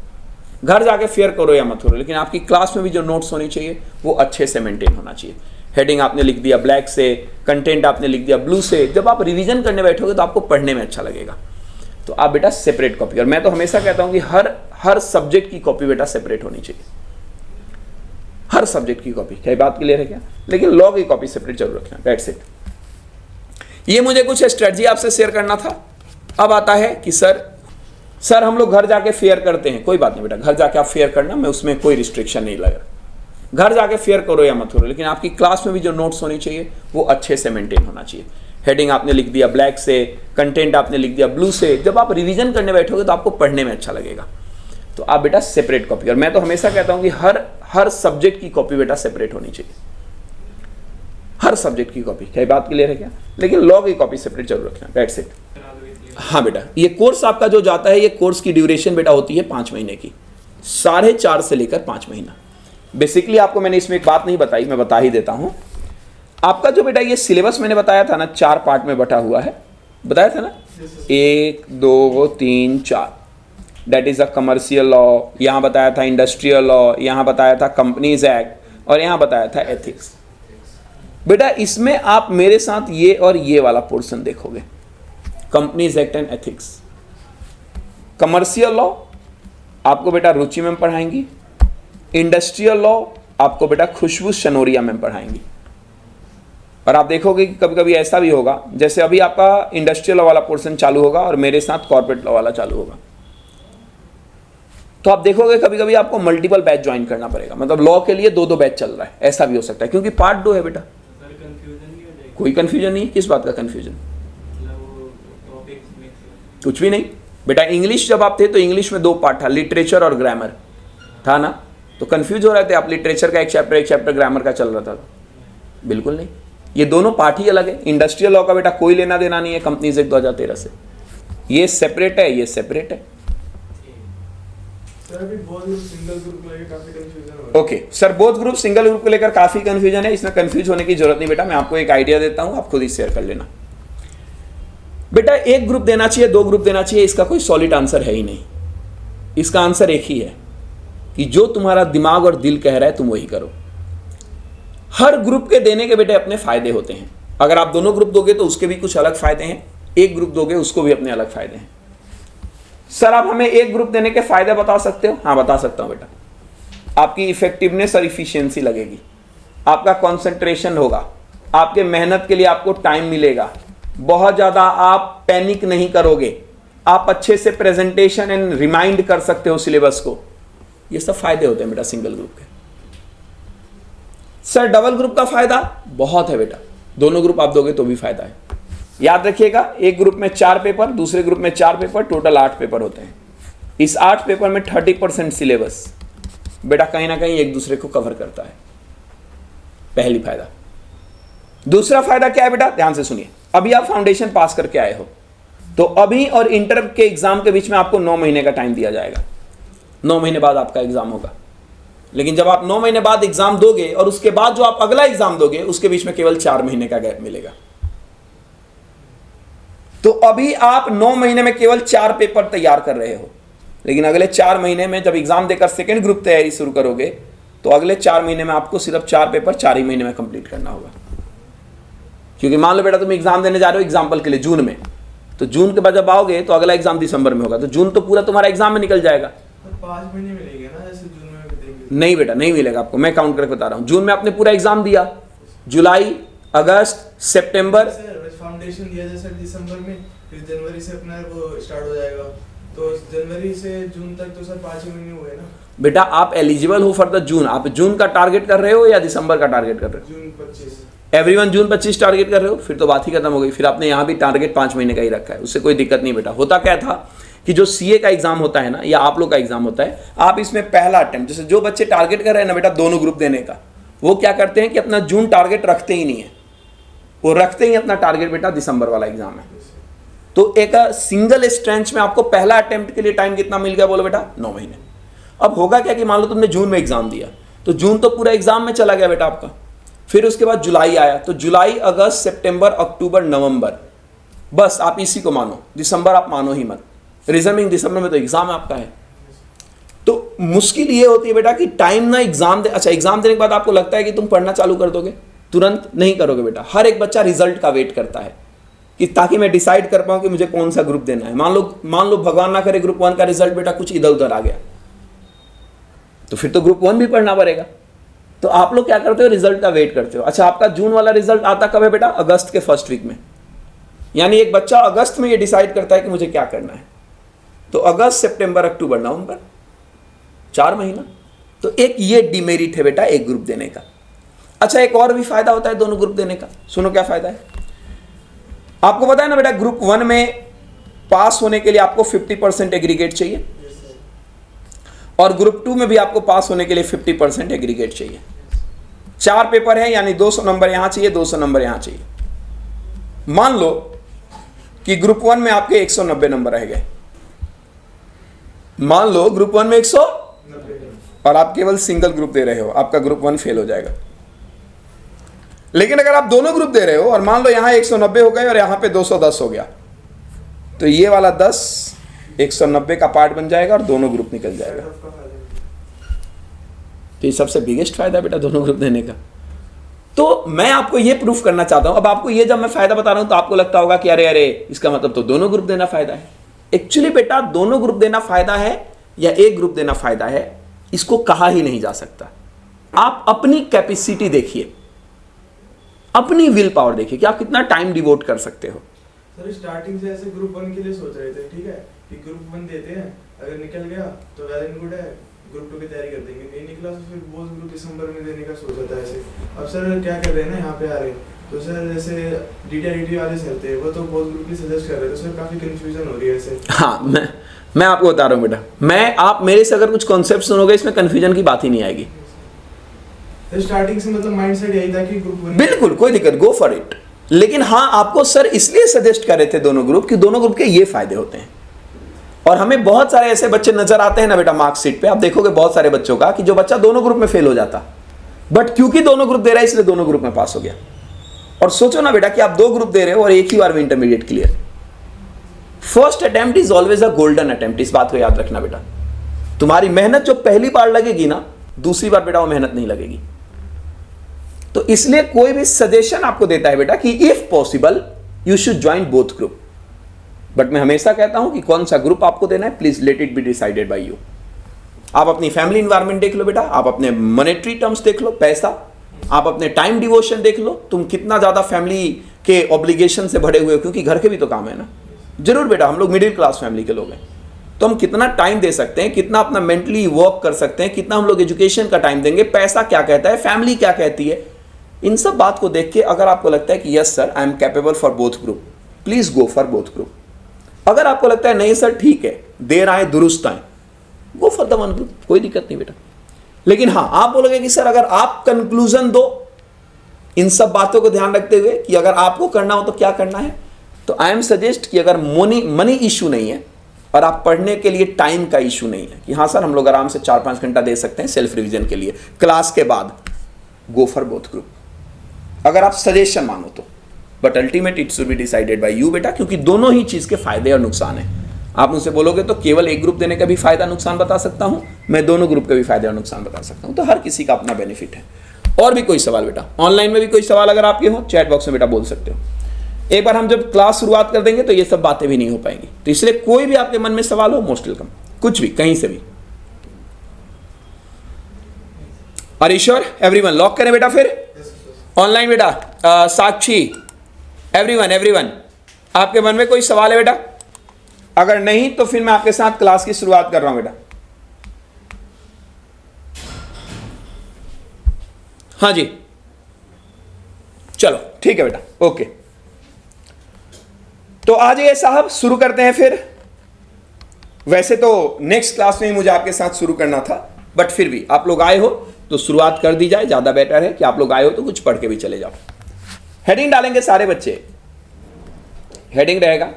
घर जाके फेयर करो या मत करो, लेकिन आपकी क्लास में भी जो नोट्स होनी चाहिए वो अच्छे से मेंटेन होना चाहिए। हेडिंग आपने लिख दिया ब्लैक से, कंटेंट आपने लिख दिया ब्लू से। जब आप रिवीजन करने बैठोगे तो आपको पढ़ने में अच्छा लगेगा। तो आप बेटा सेपरेट कॉपी, और मैं तो हमेशा कहता हूं कि हर सब्जेक्ट की कॉपी बेटा सेपरेट होनी चाहिए। हर सब्जेक्ट की कॉपी। क्या बात क्लियर है क्या? लेकिन लॉ की कॉपी सेपरेट जरूर रखना, दैट्स इट। ये मुझे कुछ स्ट्रेटजी आपसे शेयर करना था। अब आता है कि सर हम लोग घर जाके फेयर करते हैं। कोई बात नहीं बेटा, घर जाके आप फेयर करना, मैं उसमें कोई रिस्ट्रिक्शन नहीं लगा। घर जाके फेयर करो या मत करो, लेकिन आपकी क्लास में भी जो नोट्स होनी चाहिए वो अच्छे से मेंटेन होना चाहिए। हेडिंग आपने लिख दिया ब्लैक से, कंटेंट आपने लिख दिया ब्लू से। जब आप रिवीजन करने बैठोगे तो आपको पढ़ने में अच्छा लगेगा। तो आप बेटा सेपरेट कॉपी, और मैं तो हमेशा कहता हूं कि हर सब्जेक्ट की कॉपी बेटा सेपरेट होनी चाहिए, हर सब्जेक्ट की कॉपी। क्या बात क्लियर है क्या? लेकिन लॉ की कॉपी सेपरेट जरूर रखना, दैट्स इट। हाँ बेटा, ये कोर्स आपका जो जाता है, ये कोर्स की ड्यूरेशन बेटा होती है 5 महीने की, 4.5 से लेकर 5 महीना। बेसिकली आपको मैंने इसमें एक बात नहीं बताई, मैं बता ही देता हूं। आपका जो बेटा ये सिलेबस मैंने बताया था ना, 4 पार्ट में बटा हुआ है, बताया था ना, 1 2 3 4। That is a commercial law, यहां बताया था इंडस्ट्रियल लॉ, यहां बताया था कंपनीज एक्ट, और यहां बताया था एथिक्स। बेटा इसमें आप मेरे साथ ये और ये वाला पोर्शन देखोगे, companies act and ethics. Commercial law आपको बेटा रुचि मैम पढ़ाएंगी, इंडस्ट्रियल लॉ आपको बेटा खुशबू शनोरिया मैम पढ़ाएंगी। और आप देखोगे कि कभी कभी ऐसा भी होगा, जैसे अभी आपका इंडस्ट्रियल लॉ वाला पोर्शन चालू होगा और मेरे साथ कॉर्पोरेट लॉ वाला चालू होगा, तो आप देखोगे कभी कभी आपको मल्टीपल बैच ज्वाइन करना पड़ेगा। मतलब लॉ के लिए 2 बैच चल रहा है, ऐसा भी हो सकता है, क्योंकि पार्ट 2 है बेटा। कोई कंफ्यूजन नहीं है, किस बात का कंफ्यूजन? कुछ भी नहीं बेटा। इंग्लिश जब आप थे तो इंग्लिश में 2 पार्ट था, लिटरेचर और ग्रामर था ना, तो कंफ्यूज हो रहे थे आप, लिटरेचर का एक चैप्टर ग्रामर का चल रहा था। बिल्कुल नहीं, ये दोनों पार्ट ही अलग है। इंडस्ट्रियल लॉ का बेटा कोई लेना देना नहीं है कंपनीज एक्ट 2013 से, ये सेपरेट है, ये सेपरेट है। Okay sir, both group single group को लेकर काफी कंफ्यूजन है, इसमें कंफ्यूज होने की जरूरत नहीं बेटा। मैं आपको एक आइडिया देता हूं, आप खुद ही शेयर कर लेना। बेटा 1 ग्रुप देना चाहिए, 2 ग्रुप देना चाहिए, इसका कोई सॉलिड आंसर है ही नहीं। इसका आंसर एक ही है कि जो तुम्हारा दिमाग और दिल कह रहा है तुम वही करो। हर ग्रुप के देने के बेटे अपने फायदे होते हैं। अगर आप दोनों ग्रुप दोगे तो उसके भी कुछ अलग फायदे हैं, 1 ग्रुप दोगे उसको भी अपने अलग फायदे हैं। सर आप हमें 1 ग्रुप देने के फायदे बता सकते हो? हाँ बता सकता हूं बेटा। आपकी इफेक्टिवनेस और इफिशियंसी लगेगी, आपका कंसंट्रेशन होगा, आपके मेहनत के लिए आपको टाइम मिलेगा, बहुत ज्यादा आप पैनिक नहीं करोगे, आप अच्छे से प्रेजेंटेशन एंड रिमाइंड कर सकते हो सिलेबस को। ये सब फायदे होते हैं बेटा सिंगल ग्रुप के। सर डबल ग्रुप का फायदा बहुत है बेटा, दोनों ग्रुप आप दोगे तो भी फायदा है। याद रखिएगा, एक ग्रुप में 4 पेपर, दूसरे ग्रुप में 4 पेपर, टोटल 8 पेपर होते हैं। इस 8 पेपर में 30% सिलेबस बेटा कहीं ना कहीं एक दूसरे को कवर करता है, पहली फायदा। दूसरा फायदा क्या है बेटा, ध्यान से सुनिए। अभी आप फाउंडेशन पास करके आए हो, तो अभी और इंटर के एग्जाम के बीच में आपको 9 महीने का टाइम दिया जाएगा। 9 महीने बाद आपका एग्जाम होगा, लेकिन जब आप 9 महीने बाद एग्जाम दोगे और उसके बाद जो आप अगला एग्जाम दोगे उसके बीच में केवल 4 महीने का गैप मिलेगा। तो अभी आप 9 महीने में केवल 4 पेपर तैयार कर रहे हो, लेकिन अगले 4 महीने में जब एग्जाम देकर सेकेंड ग्रुप तैयारी शुरू करोगे तो अगले 4 महीने में आपको सिर्फ 4 पेपर 4 ही महीने में कंप्लीट करना होगा। क्योंकि मान लो बेटा तुम एग्जाम देने जा रहे हो एग्जाम्पल के लिए जून में, तो जून के बाद जब आओगे तो अगला एग्जाम दिसंबर में होगा, तो जून तो पूरा तुम्हारा एग्जाम में निकल जाएगा। 5 महीने मिलेंगे ना, जैसे जून में देंगे? नहीं बेटा नहीं मिलेगा आपको, मैं काउंट करके बता रहा हूँ। जून में आपने पूरा एग्जाम दिया, जुलाई, अगस्त, सितंबर, फाउंडेशन दिया जैसे दिसंबर में, फिर जनवरी से अपना वो स्टार्ट हो जाएगा, तो जनवरी से जून तक तो सर 5 महीने हुए ना बेटा। आप एलिजिबल हो फॉर द जून, आप जून का टारगेट कर रहे हो या दिसंबर का टारगेट कर रहे हो? जून 25। एवरीवन जून 25 टारगेट कर रहे हो, फिर तो बात ही खत्म हो गई। फिर आपने यहाँ भी टारगेट 5 महीने का ही रखा है, उससे कोई दिक्कत नहीं बेटा। होता क्या था कि जो सीए का एग्जाम होता है ना, या आप लोग का एग्जाम होता है, आप इसमें पहला अटेम्प्ट, जैसे जो बच्चे टारगेट कर रहे हैं ना बेटा दोनों ग्रुप देने का, वो क्या करते हैं कि अपना जून टारगेट रखते ही नहीं है, वो रखते ही अपना टारगेट बेटा दिसंबर वाला एग्जाम है। तो एक सिंगल स्ट्रेंच में आपको पहला अटेम्प्ट के लिए टाइम कितना मिल गया बोलो बेटा? 9 महीने। अब होगा क्या कि मान लो तुमने जून में एग्जाम दिया, तो जून तो पूरा एग्जाम में चला गया बेटा आपका। फिर उसके बाद जुलाई आया, तो जुलाई, अगस्त, सितंबर, अक्टूबर, नवंबर, बस आप इसी को मानो, दिसंबर आप मानो ही मत। रिजर्विंग दिसंबर में तो एग्जाम आपका है। तो मुश्किल ये होती है बेटा कि टाइम ना एग्जाम दे, अच्छा एग्जाम देने के बाद आपको लगता है कि तुम पढ़ना चालू कर दोगे, तुरंत नहीं करोगे बेटा। हर एक बच्चा रिजल्ट का वेट करता है कि ताकि मैं डिसाइड कर पाऊं कि मुझे कौन सा ग्रुप देना है। मान लो भगवान ना करे ग्रुप 1 का रिजल्ट बेटा कुछ इधर उधर आ गया, तो फिर तो ग्रुप 1 भी पढ़ना पड़ेगा। तो आप लोग क्या करते हो, रिजल्ट का वेट करते हो। अच्छा, आपका जून वाला रिजल्ट आता कब है बेटा? अगस्त के फर्स्ट वीक में। यानी एक बच्चा अगस्त में ये डिसाइड करता है कि मुझे क्या करना है, तो अगस्त, सितंबर, अक्टूबर, नवंबर, 4 महीना। तो एक ये डिमेरिट है बेटा एक ग्रुप देने का। अच्छा, एक और भी फायदा होता है दोनों ग्रुप देने का। सुनो क्या फायदा है। आपको पता है ना बेटा, ग्रुप 1 में पास होने के लिए आपको 50% एग्रीगेट चाहिए, और ग्रुप 2 में भी आपको पास होने के लिए 50% एग्रीगेट चाहिए। 4 पेपर है, यानी 200 नंबर यहां चाहिए, 200 नंबर यहां चाहिए। मान लो कि ग्रुप 1 में आपके 190 नंबर रह गए। मान लो ग्रुप 1 में 100 और आप केवल सिंगल ग्रुप दे रहे हो, आपका ग्रुप 1 फेल हो जाएगा। लेकिन अगर आप दोनों ग्रुप दे रहे हो और मान लो यहां 190 हो गए और यहां पे 210 हो गया, तो ये वाला 10 190 का पार्ट बन जाएगा और दोनों ग्रुप निकल जाएगा। तो ये सबसे बिगेस्ट फायदा है बेटा दोनों ग्रुप देने का। तो मैं आपको ये प्रूफ करना चाहता हूं। अब आपको ये जब मैं फायदा बता रहा हूं तो आपको लगता होगा कि अरे अरे इसका मतलब तो दोनों ग्रुप देना फायदा है। एक्चुअली बेटा दोनों ग्रुप देना फायदा है या एक ग्रुप देना फायदा है, इसको कहा ही नहीं जा सकता। आप अपनी कैपेसिटी देखिए, अपनी विल पावर देखिए कि आप कितना टाइम डिवोट कर सकते हो। सर स्टार्टिंग से ऐसे ग्रुप 1 के लिए सोच रहे थे, ठीक है कि ग्रुप 1 देते हैं, अगर निकल गया तो वेल एंड गुड है, ग्रुप 2 की तैयारी कर देंगे, नहीं निकला तो फिर वो ग्रुप दिसंबर में देने का सोचा था ऐसे। अब सर क्या कर रहे हैं ना, यहाँ पे आ रहे हैं तो सर जैसे डीटीआईटी वाले सर थे वो तो बहुत ग्रुप की सजेस्ट कर रहे थे, तो सर काफी कंफ्यूजन हो रही है ऐसे। हाँ, मैं आपको बता रहा हूँ बेटा, आप मेरे से अगर कुछ कॉन्सेप्ट सुनोगे इसमें कंफ्यूजन की बात ही नहीं आएगी। स्टार्टिंग से मतलब माइंडसेट यही था कि ग्रुप 1 बिल्कुल कोई दिक्कत, गो फॉर इट। लेकिन हाँ, आपको सर इसलिए सजेस्ट कर रहे थे दोनों ग्रुप कि दोनों ग्रुप के ये फायदे होते हैं। और हमें बहुत सारे ऐसे बच्चे नजर आते हैं ना बेटा मार्कशीट पे, आप देखोगे बहुत सारे बच्चों का कि जो बच्चा दोनों ग्रुप में फेल हो जाता, बट क्योंकि दोनों ग्रुप दे रहा है इसलिए दोनों ग्रुप में पास हो गया। और सोचो ना बेटा कि आप 2 ग्रुप दे रहे हो और एक ही बार में intermediate clear. First attempt is always a golden attempt, इस बात को याद रखना बेटा। तुम्हारी मेहनत जो पहली बार लगेगी ना, दूसरी बार बेटा वो मेहनत नहीं लगेगी। तो इसलिए कोई भी सजेशन आपको देता है बेटा कि if possible you should join both group, but मैं हमेशा कहता हूं कि कौन सा ग्रुप आपको देना है, please let it be decided by you. आप अपनी फैमिली इन्वायरमेंट देख लो बेटा, आप अपने मॉनेटरी टर्म्स देख लो, पैसा, आप अपने टाइम डिवोशन देख लो, तुम कितना ज्यादा फैमिली के ऑब्लिगेशन से भरे हुए हो, क्योंकि घर के भी तो काम है ना। जरूर बेटा हम लोग मिडिल क्लास फैमिली के लोग हैं, तो हम कितना टाइम दे सकते हैं, कितना अपना मेंटली वर्क कर सकते हैं, कितना हम लोग एजुकेशन का टाइम देंगे, पैसा क्या कहता है, फैमिली क्या कहती है, इन सब बात को देख के अगर आपको लगता है कि yes sir I am capable for both group, please go for both group. अगर आपको लगता है नहीं सर ठीक है, देर आए दुरुस्त आए, go for the one group, कोई दिक्कत नहीं बेटा। लेकिन हाँ, आप बोलोगे कि सर अगर आप कंक्लूजन दो इन सब बातों को ध्यान रखते हुए कि अगर आपको करना हो तो क्या करना है, तो आई एम सजेस्ट कि अगर मनी इशू नहीं है और आप पढ़ने के लिए टाइम का इशू नहीं है कि हाँ सर हम लोग आराम से 4-5 घंटा दे सकते हैं सेल्फ रिवीजन के लिए क्लास के बाद, गो फॉर बोथ ग्रुप अगर आप सजेशन मांगो तो। But ultimate it should be decided by you बेटा, क्योंकि दोनों ही चीज के फायदे और नुकसान है। आप मुझसे बोलोगे तो केवल एक ग्रुप देने का भी फायदा नुकसान बता सकता हूं, मैं दोनों ग्रुप के भी फायदे और नुकसान बता सकता हूं, तो हर किसी का अपना बेनिफिट है। और भी कोई सवाल बेटा, ऑनलाइन में भी कोई सवाल अगर आपके हो चैट बॉक्स में बेटा बोल सकते हो। एक बार हम जब क्लास शुरुआत कर देंगे तो ये सब बातें भी नहीं हो पाएंगी, तो इसलिए कोई भी आपके मन में सवाल हो मोस्ट वेलकम, कुछ भी कहीं से भी। Are you sure everyone? Lock करें बेटा फिर ऑनलाइन बेटा, साक्षी, एवरीवन आपके मन में कोई सवाल है बेटा? अगर नहीं तो फिर मैं आपके साथ क्लास की शुरुआत कर रहा हूं बेटा। हाँ जी चलो ठीक है बेटा, ओके। तो आ जाइए साहब, शुरू करते हैं फिर। वैसे तो नेक्स्ट क्लास में ही मुझे आपके साथ शुरू करना था, बट फिर भी आप लोग आए हो तो शुरुआत कर दी जाए, ज्यादा बेटर है कि आप लोग आए हो तो कुछ पढ़ के भी चले जाओ। हेडिंग डालेंगे सारे बच्चे, हेडिंग रहेगा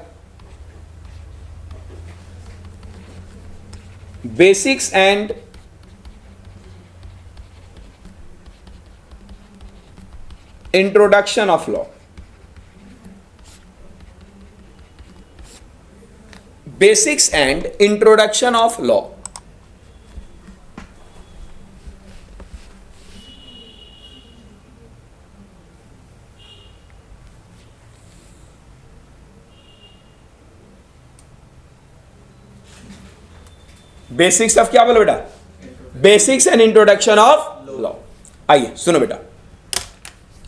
basics and introduction of law. Basics and introduction of law. Basics of क्या बोलो बेटा? Basics and introduction of law. आइए सुनो बेटा,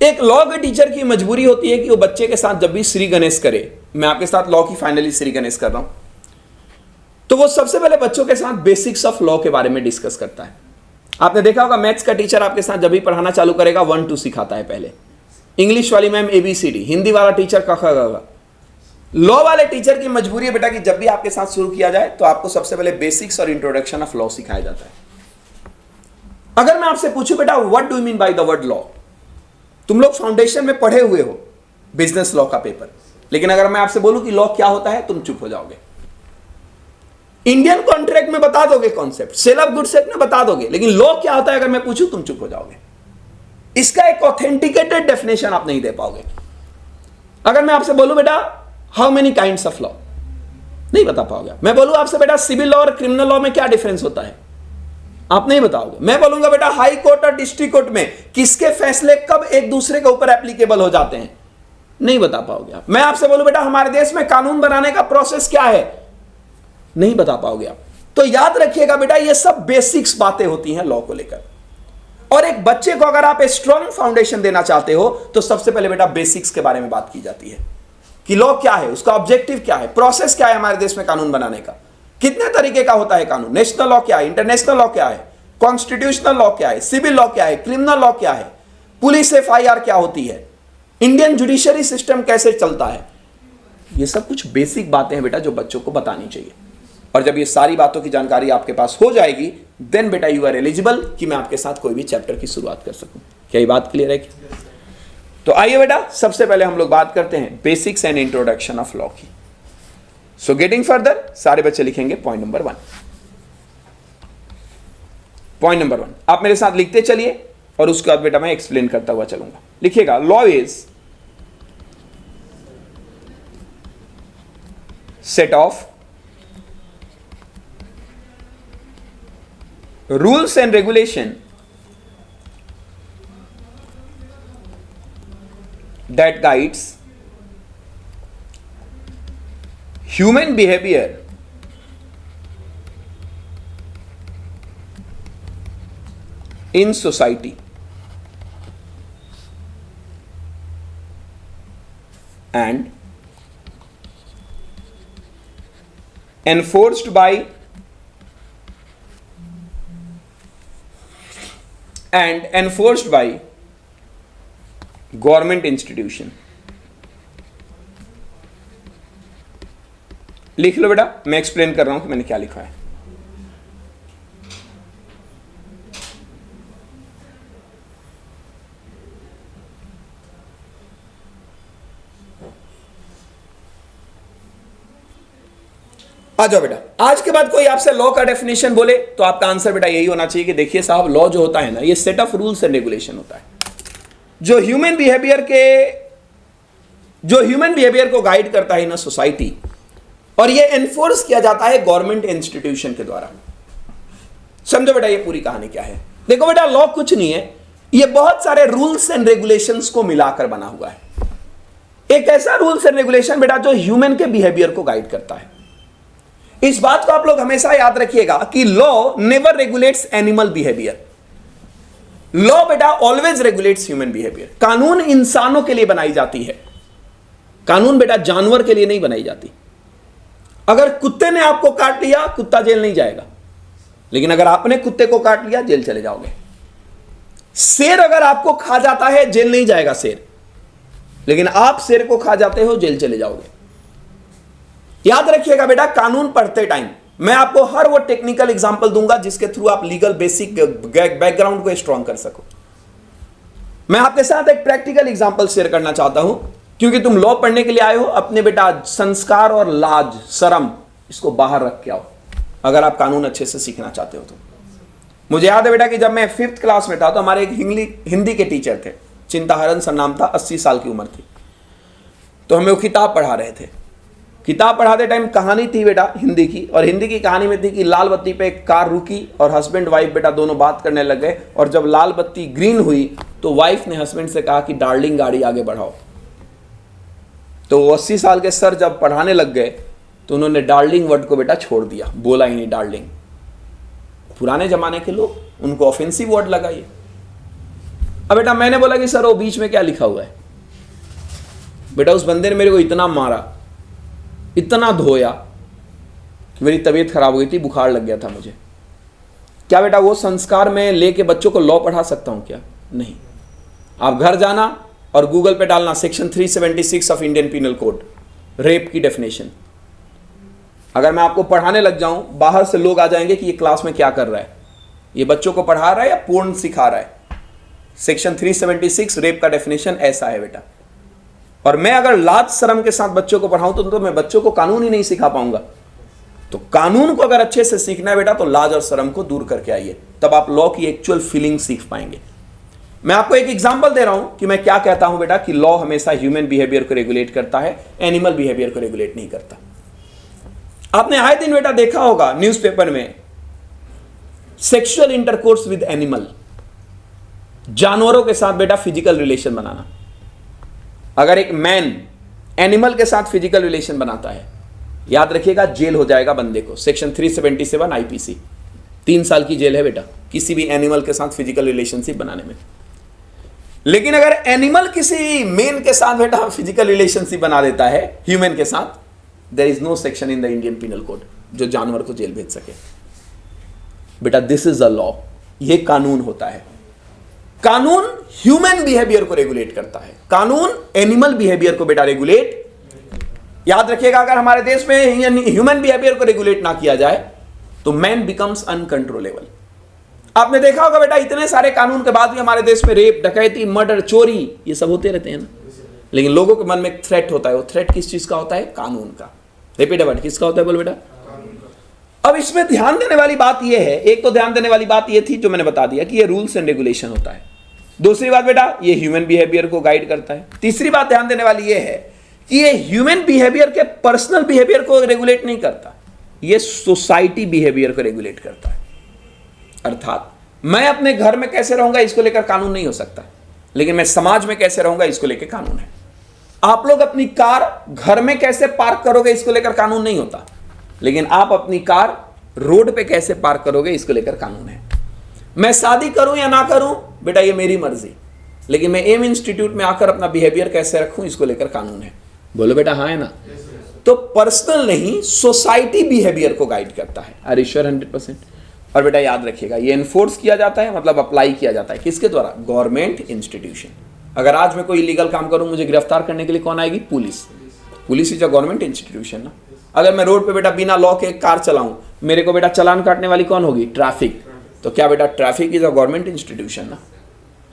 एक लॉ के टीचर की मजबूरी होती है कि वो बच्चे के साथ जब भी श्री गणेश करे, मैं आपके साथ लॉ की फाइनली श्री गणेश कर रहा हूं, तो वो सबसे पहले बच्चों के साथ बेसिक्स ऑफ लॉ के बारे में डिस्कस करता है। आपने देखा होगा मैथ्स का टीचर आपके साथ जब भी पढ़ाना चालू करेगा 1 2 सिखाता है पहले, इंग्लिश वाली मैम ABCD, हिंदी वाला टीचर क ख ग घ। लॉ वाले टीचर की मजबूरी है बेटा कि जब भी आपके साथ शुरू किया जाए तो आपको सबसे पहले बेसिक्स और इंट्रोडक्शन ऑफ लॉ सिखाया जाता है। अगर मैं आपसे पूछूं बेटा what do you mean by the word law, तुम लोग फाउंडेशन में पढ़े हुए हो बिजनेस लॉ का पेपर, लेकिन अगर मैं आपसे बोलूं कि लॉ क्या होता है तुम चुप हो जाओगे। इंडियन कॉन्ट्रैक्ट में बता दोगे concept, sale of goods act में बता दोगे, लेकिन लॉ क्या होता है अगर मैं पूछूं तुम चुप हो जाओगे। इसका एक ऑथेंटिकेटेड डेफिनेशन आप नहीं दे पाओगे। अगर मैं आपसे बोलूं बेटा how many kinds of law, नहीं बता पाओगे। मैं बोलूं आपसे बेटा सिविल लॉ और क्रिमिनल लॉ में क्या डिफरेंस होता है, आप नहीं बताओगे। मैं बोलूंगा बेटा हाई कोर्ट और डिस्ट्रिक्ट कोर्ट में किसके फैसले कब एक दूसरे के ऊपर एप्लीकेबल हो जाते हैं, नहीं बता पाओगे आप। मैं आपसे बोलूं बेटा हमारे देश में कानून बनाने का प्रोसेस क्या है, नहीं बता पाओगे आप। तो याद रखिएगा बेटा ये सब बेसिक्स बातें होती हैं लॉ को लेकर, और एक बच्चे को अगर आप स्ट्रॉन्ग फाउंडेशन देना चाहते हो तो सबसे पहले बेटा बेसिक्स के बारे में बात की जाती है कि लॉ क्या है, उसका ऑब्जेक्टिव क्या है, प्रोसेस क्या है हमारे देश में कानून बनाने का, कितने तरीके का होता है कानून, नेशनल लॉ क्या है, इंटरनेशनल लॉ क्या है, कॉन्स्टिट्यूशनल लॉ क्या है, सिविल लॉ क्या है, क्रिमिनल लॉ क्या है, पुलिस FIR क्या होती है, इंडियन जुडिशरी सिस्टम कैसे चलता है। ये सब कुछ बेसिक बातें हैं बेटा जो बच्चों को बतानी चाहिए, और जब ये सारी बातों की जानकारी आपके पास हो जाएगी देन बेटा यू आर एलिजिबल कि मैं आपके साथ कोई भी चैप्टर की शुरुआत कर सकूं। क्या ये बात क्लियर है क्या? तो आइए बेटा सबसे पहले हम लोग बात करते हैं basics and introduction of law की। सो गेटिंग फर्दर, सारे बच्चे लिखेंगे पॉइंट नंबर 1। पॉइंट नंबर 1 आप मेरे साथ लिखते चलिए और उसके बाद बेटा मैं एक्सप्लेन करता हुआ चलूंगा। लिखिएगा law is set of rules and regulation that guides human behavior in society and enforced by government institution. लिख लो बेटा, मैं एक्सप्लेन कर रहा हूं कि मैंने क्या लिखा है। आ जाओ बेटा, आज के बाद कोई आपसे लॉ का डेफिनेशन बोले तो आपका आंसर बेटा यही होना चाहिए कि देखिए साहब लॉ जो होता है ना ये set of rules and regulation होता है जो ह्यूमन बिहेवियर को गाइड करता है इन सोसाइटी, और ये एनफोर्स किया जाता है गवर्नमेंट इंस्टीट्यूशन के द्वारा। समझो बेटा ये पूरी कहानी क्या है। देखो बेटा लॉ कुछ नहीं है, ये बहुत सारे रूल्स एंड रेगुलेशंस को मिलाकर बना हुआ है। एक ऐसा रूल्स एंड रेगुलेशन बेटा जो ह्यूमन के बिहेवियर को गाइड करता है। इस बात को आप लोग हमेशा याद रखिएगा कि law never regulates animal behaviour, law बेटा ऑलवेज रेगुलेट्स ह्यूमन बिहेवियर। कानून इंसानों के लिए बनाई जाती है, कानून बेटा जानवर के लिए नहीं बनाई जाती। अगर कुत्ते ने आपको काट लिया कुत्ता जेल नहीं जाएगा, लेकिन अगर आपने कुत्ते को काट लिया जेल चले जाओगे। शेर अगर आपको खा जाता है जेल नहीं जाएगा शेर, लेकिन आप शेर को खा जाते हो जेल चले जाओगे। याद रखिएगा बेटा कानून पढ़ते टाइम मैं आपको हर वो टेक्निकल एग्जांपल दूंगा जिसके थ्रू आप लीगल बेसिक बैकग्राउंड को स्ट्रॉन्ग कर सको। मैं आपके साथ एक प्रैक्टिकल एग्जांपल शेयर करना चाहता हूं, क्योंकि तुम लॉ पढ़ने के लिए आए हो। अपने बेटा संस्कार और लाज शर्म इसको बाहर रख के आओ अगर आप कानून अच्छे से सीखना चाहते हो तो। मुझे याद है बेटा कि जब मैं 5th क्लास में था तो हमारे एक हिंदी के टीचर थे, चिंताहरण सर नाम था, 80 साल की उम्र थी। तो हमें वो किताब पढ़ा रहे थे। किताब पढ़ाते टाइम कहानी थी बेटा हिंदी की, और हिंदी की कहानी में थी कि लाल बत्ती पे एक कार रुकी और हस्बैंड वाइफ बेटा दोनों बात करने लग गए, और जब लाल बत्ती ग्रीन हुई तो वाइफ ने हस्बैंड से कहा कि डार्लिंग गाड़ी आगे बढ़ाओ। तो 80 साल के सर जब पढ़ाने लग गए तो उन्होंने डार्लिंग वर्ड को बेटा छोड़ दिया, बोला ही नहीं डार्लिंग। पुराने जमाने के लोग, उनको ऑफेंसिव वर्ड लगा ये। अब बेटा मैंने बोला कि सर वो बीच में क्या लिखा हुआ है? बेटा उस बंदे ने मेरे को इतना मारा, इतना धोया कि मेरी तबीयत खराब हो गई थी, बुखार लग गया था मुझे। क्या बेटा वो संस्कार में लेके बच्चों को लॉ पढ़ा सकता हूं क्या? नहीं। आप घर जाना और गूगल पे डालना section 376 of Indian penal code, rape की डेफिनेशन। अगर मैं आपको पढ़ाने लग जाऊं, बाहर से लोग आ जाएंगे कि ये क्लास में क्या कर रहा है, ये बच्चों को पढ़ा रहा है या पूर्ण सिखा रहा है। सेक्शन 376 रेप का डेफिनेशन ऐसा है बेटा। और मैं अगर लाज शर्म के साथ बच्चों को पढ़ाऊं तो मैं बच्चों को कानून ही नहीं सिखा पाऊंगा। तो कानून को अगर अच्छे से सीखना है बेटा तो लाज और शर्म को दूर करके आइए, तब आप लॉ की एक्चुअल फीलिंग सीख पाएंगे। मैं आपको एक एग्जांपल दे रहा हूं कि मैं क्या कहता हूं बेटा, कि लॉ हमेशा ह्यूमन बिहेवियर को रेगुलेट करता है, एनिमल बिहेवियर को रेगुलेट नहीं करता। आपने आए दिन बेटा देखा होगा न्यूज़पेपर में सेक्सुअल इंटरकोर्स विद एनिमल, जानवरों के साथ बेटा फिजिकल रिलेशन बनाना। अगर एक मैन एनिमल के साथ फिजिकल रिलेशन बनाता है, याद रखिएगा जेल हो जाएगा बंदे को। सेक्शन 377 आईपीसी, 3 साल की जेल है बेटा किसी भी एनिमल के साथ फिजिकल रिलेशनशिप बनाने में। लेकिन अगर एनिमल किसी मेन के साथ बेटा फिजिकल रिलेशनशिप बना देता है ह्यूमन के साथ, there is no section in the Indian penal code जो जानवर को जेल भेज सके। बेटा दिस इज अ लॉ, ये कानून होता है। कानून ह्यूमन बिहेवियर को रेगुलेट करता है, कानून एनिमल बिहेवियर को बेटा रेगुलेट। याद रखिएगा अगर हमारे देश में ह्यूमन बिहेवियर को रेगुलेट ना किया जाए तो मैन बिकम्स अनकंट्रोलेबल। आपने देखा होगा बेटा इतने सारे कानून के बाद भी हमारे देश में रेप, डकैती, मर्डर, चोरी ये सब होते रहते हैं ना, लेकिन लोगों के मन में एक थ्रेट होता है। वो थ्रेट किस चीज का होता है? कानून का। रिपीट अबाउट किसका होता है बोल बेटा? अब इसमें ध्यान देने वाली बात यह है, एक तो ध्यान देने वाली बात यह थी जो मैंने बता दिया कि ये रूल्स एंड रेगुलेशन होता है। दूसरी बात बेटा ये ह्यूमन बिहेवियर को गाइड करता है। तीसरी बात ध्यान देने वाली यह है कि ये ह्यूमन बिहेवियर के पर्सनल बिहेवियर को रेगुलेट नहीं करता, ये सोसाइटी बिहेवियर को रेगुलेट करता है। अर्थात मैं अपने घर में कैसे रहूंगा इसको लेकर कानून नहीं हो सकता, लेकिन मैं समाज में कैसे रहूंगा इसको लेकर कानून है। आप लोग अपनी कार घर में कैसे पार्क करोगे इसको लेकर कानून नहीं होता, लेकिन आप अपनी कार रोड पे कैसे पार्क करोगे इसको लेकर कानून है। मैं शादी करूं या ना करूं बेटा ये मेरी मर्जी, लेकिन मैं एम इंस्टीट्यूट में आकर अपना बिहेवियर कैसे रखूं इसको लेकर कानून है। बोलो बेटा हाँ है ना? तो पर्सनल नहीं सोसाइटी बिहेवियर को गाइड करता है। Are you sure 100%? और बेटा याद रखिएगा ये एनफोर्स किया जाता है, मतलब अप्लाई किया जाता है किसके द्वारा? Government institution. अगर आज मैं कोई इलीगल काम करूं मुझे गिरफ्तार करने के लिए कौन आएगी? Police. Police is a government institution ना। अगर मैं रोड पे बेटा बिना लॉ के कार चलाऊं मेरे को बेटा चालान काटने वाली कौन होगी? ट्रैफिक। तो क्या बेटा traffic is a government institution ना।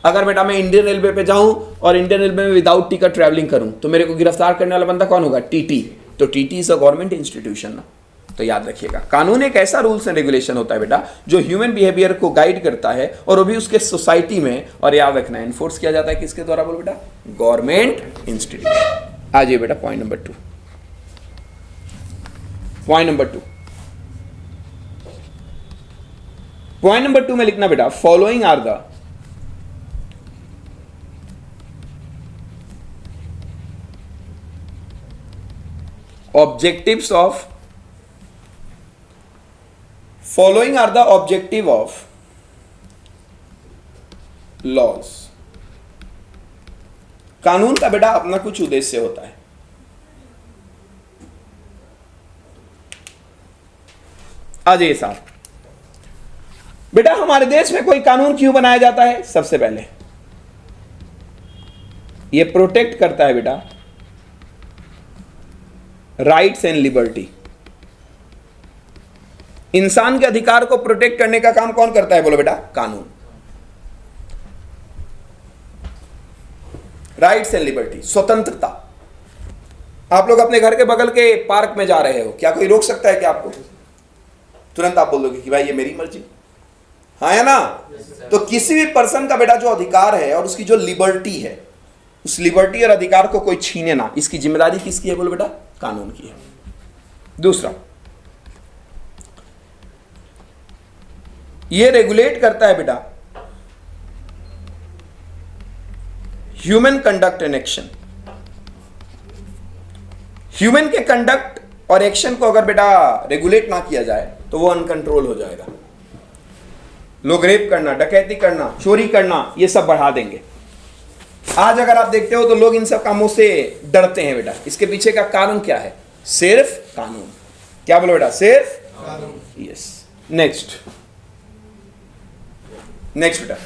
अगर बेटा मैं इंडियन रेलवे पे जाऊं और इंडियन रेलवे में विदाउट टिकट ट्रैवलिंग करूं तो मेरे को गिरफ्तार करने वाला बंदा कौन होगा? टीटी। तो TT is a government institution ना। तो याद रखिएगा कानून एक ऐसा रूल्स एंड रेगुलेशन होता है बेटा जो ह्यूमन बिहेवियर को गाइड करता है, और वो भी उसके सोसाइटी में। और याद रखना एनफोर्स किया जाता है किसके द्वारा? बोलो बेटा गवर्नमेंट इंस्टीट्यूशन। आ जाइए बेटा point number 2। Point number 2, point number 2 में लिखना बेटा following are the objectives of following are the objective of laws। कानून का बेटा अपना कुछ उद्देश्य होता है। आ जाइए साहब, बेटा हमारे देश में कोई कानून क्यों बनाया जाता है? सबसे पहले ये प्रोटेक्ट करता है बेटा राइट्स एंड लिबर्टी। इंसान के अधिकार को प्रोटेक्ट करने का काम कौन करता है? बोलो बेटा कानून। राइट्स एंड लिबर्टी, स्वतंत्रता। आप लोग अपने घर के बगल के पार्क में जा रहे हो, क्या कोई रोक सकता है क्या आपको? तुरंत आप बोलोगे कि भाई ये मेरी मर्जी, हाँ है ना? तो किसी भी पर्सन का बेटा जो अधिकार है और उसकी जो लिबर्टी है, उस लिबर्टी और अधिकार को कोई छीने ना, इसकी जिम्मेदारी किसकी है? बोलो बेटा कानून की है। दूसरा, ये रेगुलेट करता है बेटा human conduct and action. Human के कंडक्ट और एक्शन को अगर बेटा रेगुलेट ना किया जाए तो वो अनकंट्रोल हो जाएगा। लोग रेप करना, डकैती करना, चोरी करना, ये सब बढ़ा देंगे। आज अगर आप देखते हो तो लोग इन सब कामों से डरते हैं बेटा। इसके पीछे का कारण क्या है? सिर्फ कानून। क्या बोलो बेटा? सिर्फ कानून। यस। नेक्स्ट बेटा,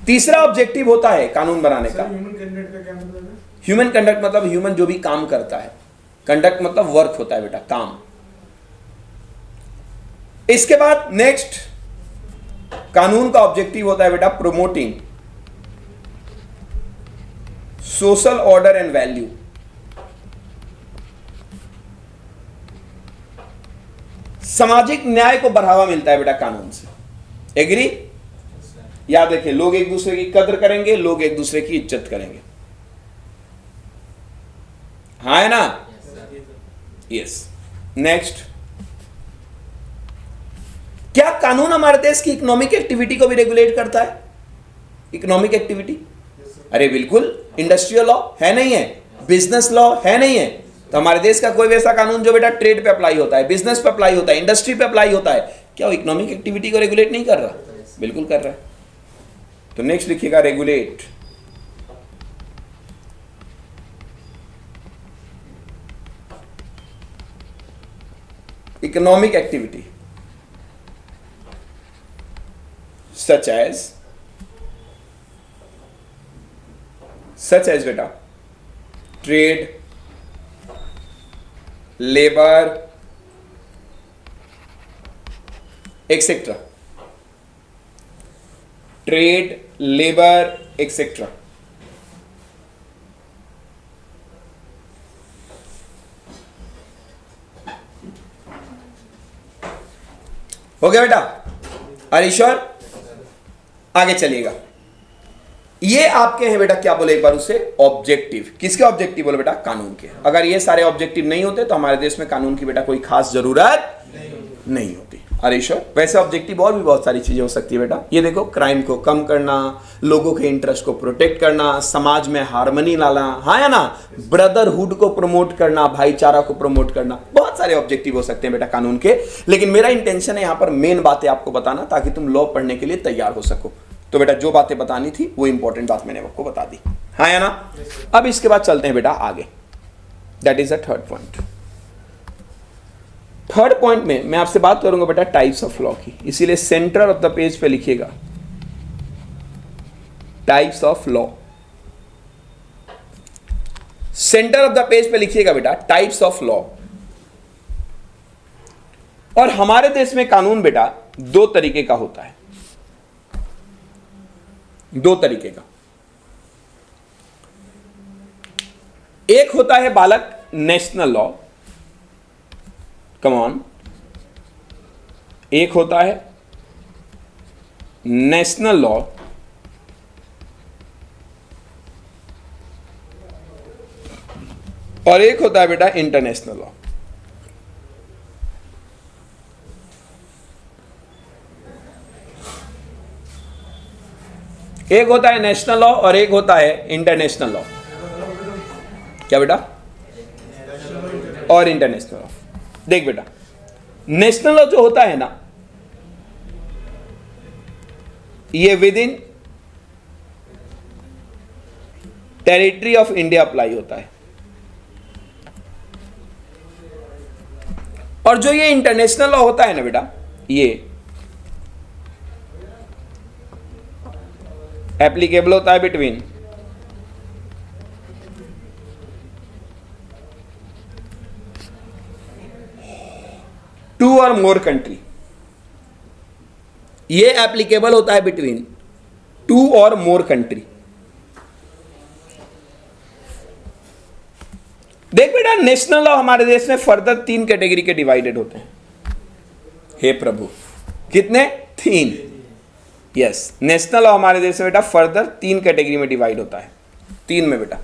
तीसरा ऑब्जेक्टिव होता है कानून बनाने का। ह्यूमन कंडक्ट का क्या मतलब है? ह्यूमन कंडक्ट मतलब ह्यूमन जो भी काम करता है। कंडक्ट मतलब वर्क होता है बेटा, काम। इसके बाद नेक्स्ट कानून का ऑब्जेक्टिव होता है बेटा promoting social order and value. सामाजिक न्याय को बढ़ावा मिलता है बेटा कानून से। एग्री? याद रखिए, लोग एक दूसरे की कद्र करेंगे, लोग एक दूसरे की इज्जत करेंगे। हाँ है ना? यस। नेक्स्ट, क्या कानून हमारे देश की इकोनॉमिक एक्टिविटी को भी रेगुलेट करता है? Economic activity? अरे बिल्कुल। इंडस्ट्रियल लॉ है नहीं है, बिजनेस लॉ है नहीं है, तो हमारे देश का कोई भी ऐसा कानून जो बेटा ट्रेड पे अप्लाई होता है, बिजनेस पे अप्लाई होता है, इंडस्ट्री पे अप्लाई होता है, क्या वो इकोनॉमिक एक्टिविटी को रेगुलेट नहीं कर रहा? बिल्कुल कर रहा है। तो नेक्स्ट लिखिएगा regulate. Economic activity such as बेटा trade, labour etcetera. Trade, labour etcetera. हो गया बेटा? Are you sure? आगे चलिएगा। ये आपके हैं बेटा, क्या बोले एक बार उसे? ऑब्जेक्टिव। किसके ऑब्जेक्टिव बोले बेटा? कानून के। अगर ये सारे ऑब्जेक्टिव नहीं होते तो हमारे देश में कानून की बेटा कोई खास जरूरत नहीं होती। अरे श्योर। वैसे ऑब्जेक्टिव और भी बहुत सारी चीजें हो सकती है बेटा। ये देखो, क्राइम को कम करना, लोगों के इंटरेस्ट को प्रोटेक्ट करना, समाज में हार्मनी लाना, हाँ या ना, ब्रदरहुड को प्रमोट करना, भाईचारा को प्रमोट करना, बहुत सारे ऑब्जेक्टिव हो सकते हैं बेटा कानून के। लेकिन मेरा इंटेंशन है यहाँ पर मेन बातें आपको बताना, ताकि तुम लॉ पढ़ने के लिए तैयार हो सको। तो बेटा जो बातें बतानी थी वो इंपॉर्टेंट बात मैंने आपको बता दी, हाँ या ना? अब इसके बाद चलते हैं बेटा आगे। That is the third point. Third point में मैं आपसे बात करूंगा बेटा टाइप्स ऑफ लॉ की, इसीलिए सेंटर ऑफ द पेज पे लिखिएगा types of law. Centre of the page पे लिखिएगा बेटा टाइप्स ऑफ लॉ। और हमारे देश में कानून बेटा दो तरीके का होता है, दो तरीके का। एक होता है बालक नेशनल लॉ, कम ऑन। एक होता है नेशनल लॉ और एक होता है बेटा इंटरनेशनल लॉ। एक होता है नेशनल लॉ और एक होता है इंटरनेशनल लॉ। क्या बेटा? और इंटरनेशनल लॉ। देख बेटा, नेशनल लॉ जो होता है ना, ये with in territory of India apply होता है। और जो ये इंटरनेशनल लॉ होता है ना बेटा, ये एप्लीकेबल होता है बिटवीन टू और मोर कंट्री। ये एप्लीकेबल होता है बिटवीन टू और मोर कंट्री। देख बेटा, नेशनल लॉ हमारे देश में फर्दर 3 कैटेगरी के डिवाइडेड होते हैं। हे प्रभु, कितने? 3। यस, नेशनल लॉ हमारे देश में बेटा फर्दर 3 कैटेगरी में डिवाइड होता है। 3 में बेटा,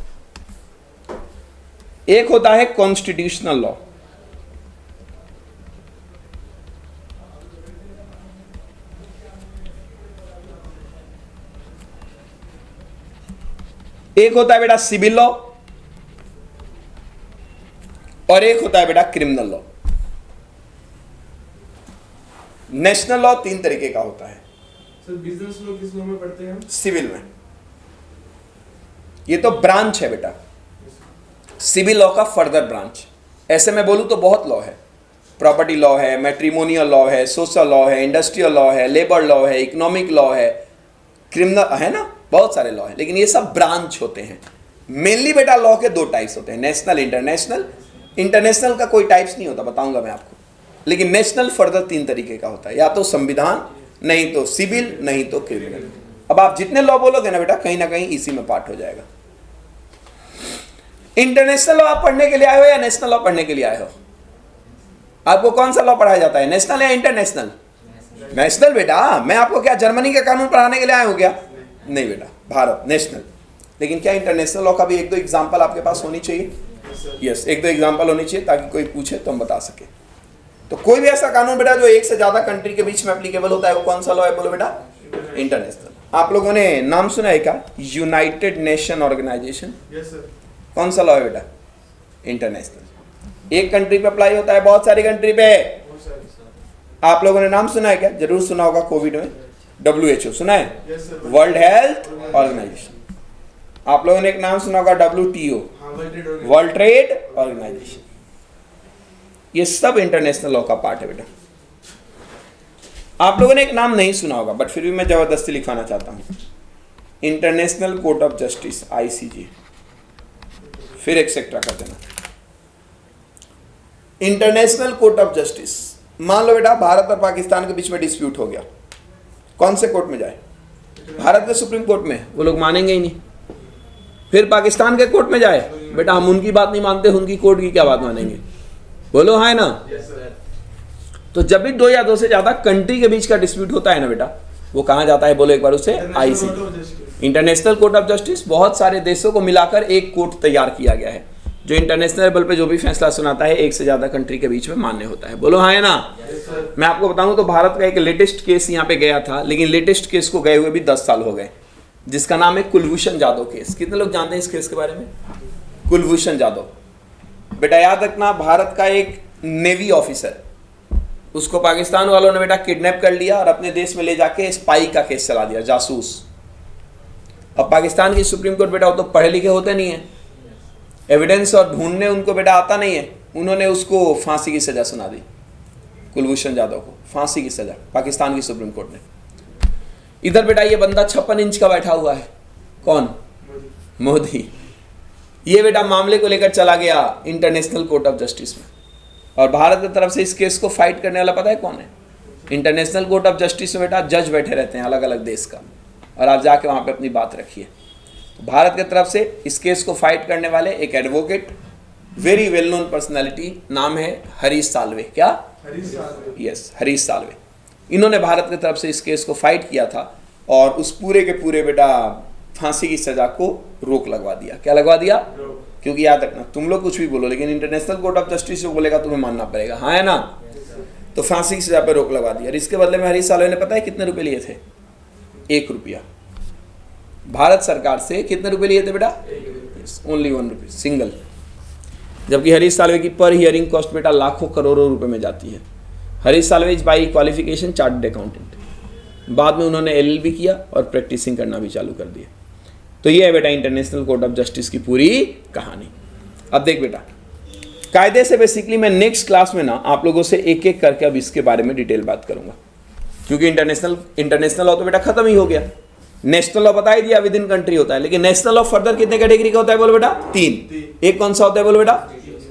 एक होता है कॉन्स्टिट्यूशनल लॉ, एक होता है बेटा सिविल लॉ और एक होता है बेटा क्रिमिनल लॉ। नेशनल लॉ 3 तरीके का होता है। सर बिजनेस लॉ किस लॉ में पढ़ते हैं हम? सिविल में। ये तो ब्रांच है बेटा, सिविल लॉ का फर्दर ब्रांच। ऐसे मैं बोलूं तो बहुत लॉ है, प्रॉपर्टी लॉ है, मैट्रिमोनियल लॉ है, सोशल लॉ है, इंडस्ट्रियल लॉ है, लेबर लॉ है, इकोनॉमिक लॉ है, क्रिमिनल है ना, बहुत सारे लॉ है, लेकिन ये सब ब्रांच होते हैं। मेनली बेटा लॉ के 2 टाइप्स होते हैं, नेशनल, इंटरनेशनल। इंटरनेशनल का कोई टाइप्स नहीं होता, बताऊंगा मैं आपको, लेकिन नेशनल फर्दर 3 तरीके का होता है, या तो संविधान, नहीं तो सिविल, नहीं तो क्रिमिनल। अब आप जितने लॉ बोलोगे ना बेटा, कहीं ना कहीं इसी में पार्ट हो जाएगा। इंटरनेशनल लॉ आप पढ़ने के लिए आए हो या नेशनल लॉ पढ़ने के लिए आए हो? आपको कौन सा लॉ पढ़ाया जाता है, नेशनल या इंटरनेशनल? नेशनल बेटा। मैं आपको क्या जर्मनी का कानून पढ़ाने के लिए आया हूं क्या? नहीं बेटा, भारत नेशनल। लेकिन क्या इंटरनेशनल लॉ का भी 1-2 एग्जाम्पल आपके पास होनी चाहिए? यस, 1-2 एग्जाम्पल होनी चाहिए, ताकि कोई पूछे तो हम बता सके। तो कोई भी ऐसा कानून बेटा जो 1 से ज्यादा कंट्री के बीच में एप्लीकेबल होता है, वो कौन सा लॉ है बोलो बेटा? इंटरनेशनल। आप लोगों ने नाम सुना है क्या, United Nation Organization? Yes sir. कौन सा लॉ है बेटा? इंटरनेशनल। एक कंट्री पे अप्लाई होता है, बहुत सारी कंट्री पे। आप लोगों ने नाम सुना है क्या? जरूर सुना होगा, कोविड में WHO सुना है, वर्ल्ड हेल्थ ऑर्गेनाइजेशन। आप लोगों ने एक नाम सुना होगा, WTO, वर्ल्ड ट्रेड ऑर्गेनाइजेशन। ये सब इंटरनेशनल लॉ का पार्ट है बेटा। आप लोगों ने एक नाम नहीं सुना होगा, बट फिर भी मैं जबरदस्ती लिखवाना चाहता हूं, international court of justice, ICJ। फिर एक्सेट्रा कर देना। इंटरनेशनल कोर्ट ऑफ जस्टिस, मान लो बेटा भारत और पाकिस्तान के बीच में डिस्प्यूट हो गया, कौन से कोर्ट में जाए? भारत के सुप्रीम कोर्ट में। वो लोग मानेंगे ही नहीं। फिर पाकिस्तान के कोर्ट में जाए, बेटा हम उनकी बात नहीं मानते, उनकी कोर्ट की क्या बात मानेंगे? बोलो हाँ है ना। तो जब भी 2 या 2 से ज्यादा कंट्री के बीच का डिस्प्यूट होता है ना बेटा, वो कहां जाता है बोलो एक बार? उसे ICJ, international court of justice. बहुत सारे देशों को मिलाकर एक कोर्ट तैयार किया गया है, जो इंटरनेशनल लेवल पे जो भी फैसला सुनाता है 1 से ज्यादा कंट्री के बीच में मान्य होता है। बोलो हाँ है ना। मैं आपको बताऊं तो भारत का एक लेटेस्ट केस यहाँ पे गया था, लेकिन लेटेस्ट केस को गए हुए भी 10 साल हो गए, जिसका नाम है कुलभूषण जाधव केस। कितने लोग जानते हैं इस केस के बारे में? कुलभूषण जाधव बेटा याद रखना, भारत का एक नेवी ऑफिसर, उसको पाकिस्तान वालों ने बेटा किडनैप कर लिया और अपने देश में ले जाके स्पाई का केस चला दिया, जासूस। अब पाकिस्तान की सुप्रीम कोर्ट बेटा वो तो पढ़े लिखे होते नहीं है, एविडेंस और ढूंढने उनको बेटा आता नहीं है, उन्होंने उसको फांसी की सजा सुना दी, कुलभूषण जाधव को फांसी की सजा, पाकिस्तान की सुप्रीम कोर्ट ने। इधर बेटा ये बंदा 56 इंच का बैठा हुआ है, कौन? मोदी। ये बेटा मामले को लेकर चला गया इंटरनेशनल कोर्ट ऑफ जस्टिस में, और भारत की तरफ से इस केस को फाइट करने वाला पता है कौन है? इंटरनेशनल कोर्ट ऑफ जस्टिस में बेटा जज बैठे रहते हैं अलग अलग देश का, और आप जाके वहां पे अपनी बात रखिए। तो भारत की तरफ से इस केस को फाइट करने वाले एक advocate, very well known personality, नाम है हरीश साल्वे। क्या? यस, हरीश साल्वे। इन्होंने भारत की तरफ से इस केस को फाइट किया था, और उस पूरे के पूरे बेटा फांसी की सजा को रोक लगवा दिया। क्या लगवा दिया? क्योंकि याद रखना, तुम लोग कुछ भी बोलो, लेकिन इंटरनेशनल कोर्ट ऑफ जस्टिस जो बोलेगा तुम्हें मानना पड़ेगा, हाँ है ना। तो फांसी की सजा पर रोक लगवा दिया, और इसके बदले में हरीश साल्वे ने पता है कितने रुपए लिए थे? 1 रुपया। भारत सरकार से कितने रुपए लिए थे बेटा? ओनली 1 रुपया, सिंगल। जबकि हरीश साल्वे की पर हियरिंग कॉस्ट बेटा लाखों करोड़ों रुपए में जाती है। Harish Salve is by qualification chartered accountant. बाद में उन्होंने LLB किया और प्रैक्टिसिंग करना भी चालू कर दिया। तो ये है बेटा इंटरनेशनल कोर्ट ऑफ जस्टिस की पूरी कहानी। अब देख बेटा, कायदे से बेसिकली मैं नेक्स्ट क्लास में ना आप लोगों से एक एक करके अब इसके बारे में डिटेल बात करूंगा, क्योंकि इंटरनेशनल लॉ तो बेटा खत्म ही हो गया। नेशनल लॉ बता ही दिया विद इन कंट्री होता है, लेकिन नेशनल लॉ फर्दर कितने कैटेगरी का होता है बोलो बेटा? 3। एक कौन सा होता है बोलो बेटा?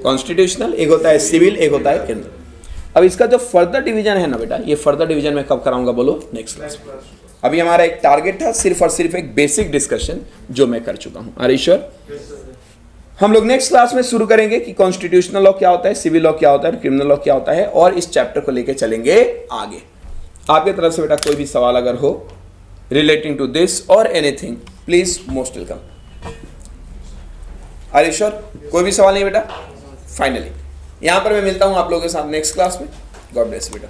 कॉन्स्टिट्यूशनल, एक होता है सिविल, एक होता है क्रिमिनल। अब इसका जो फर्दर डिवीजन है ना बेटा, ये फर्दर डिवीजन मैं कब कराऊंगा बोलो? नेक्स्ट क्लास में। अभी हमारा एक टारगेट था सिर्फ और सिर्फ एक बेसिक डिस्कशन, जो मैं कर चुका हूं। Are you sure? हम लोग नेक्स्ट क्लास में शुरू करेंगे कि कॉन्स्टिट्यूशनल लॉ क्या होता है, सिविल लॉ क्या होता है, क्रिमिनल लॉ क्या होता है, और इस चैप्टर को लेकर चलेंगे आगे। आपकी तरफ से बेटा कोई भी सवाल अगर हो रिलेटिंग टू दिस और anything, please most welcome. Are you sure? कोई भी सवाल नहीं बेटा? फाइनली यहां पर मैं मिलता हूं आप लोगों के साथ नेक्स्ट क्लास में। गॉड ब्लेस बेटा।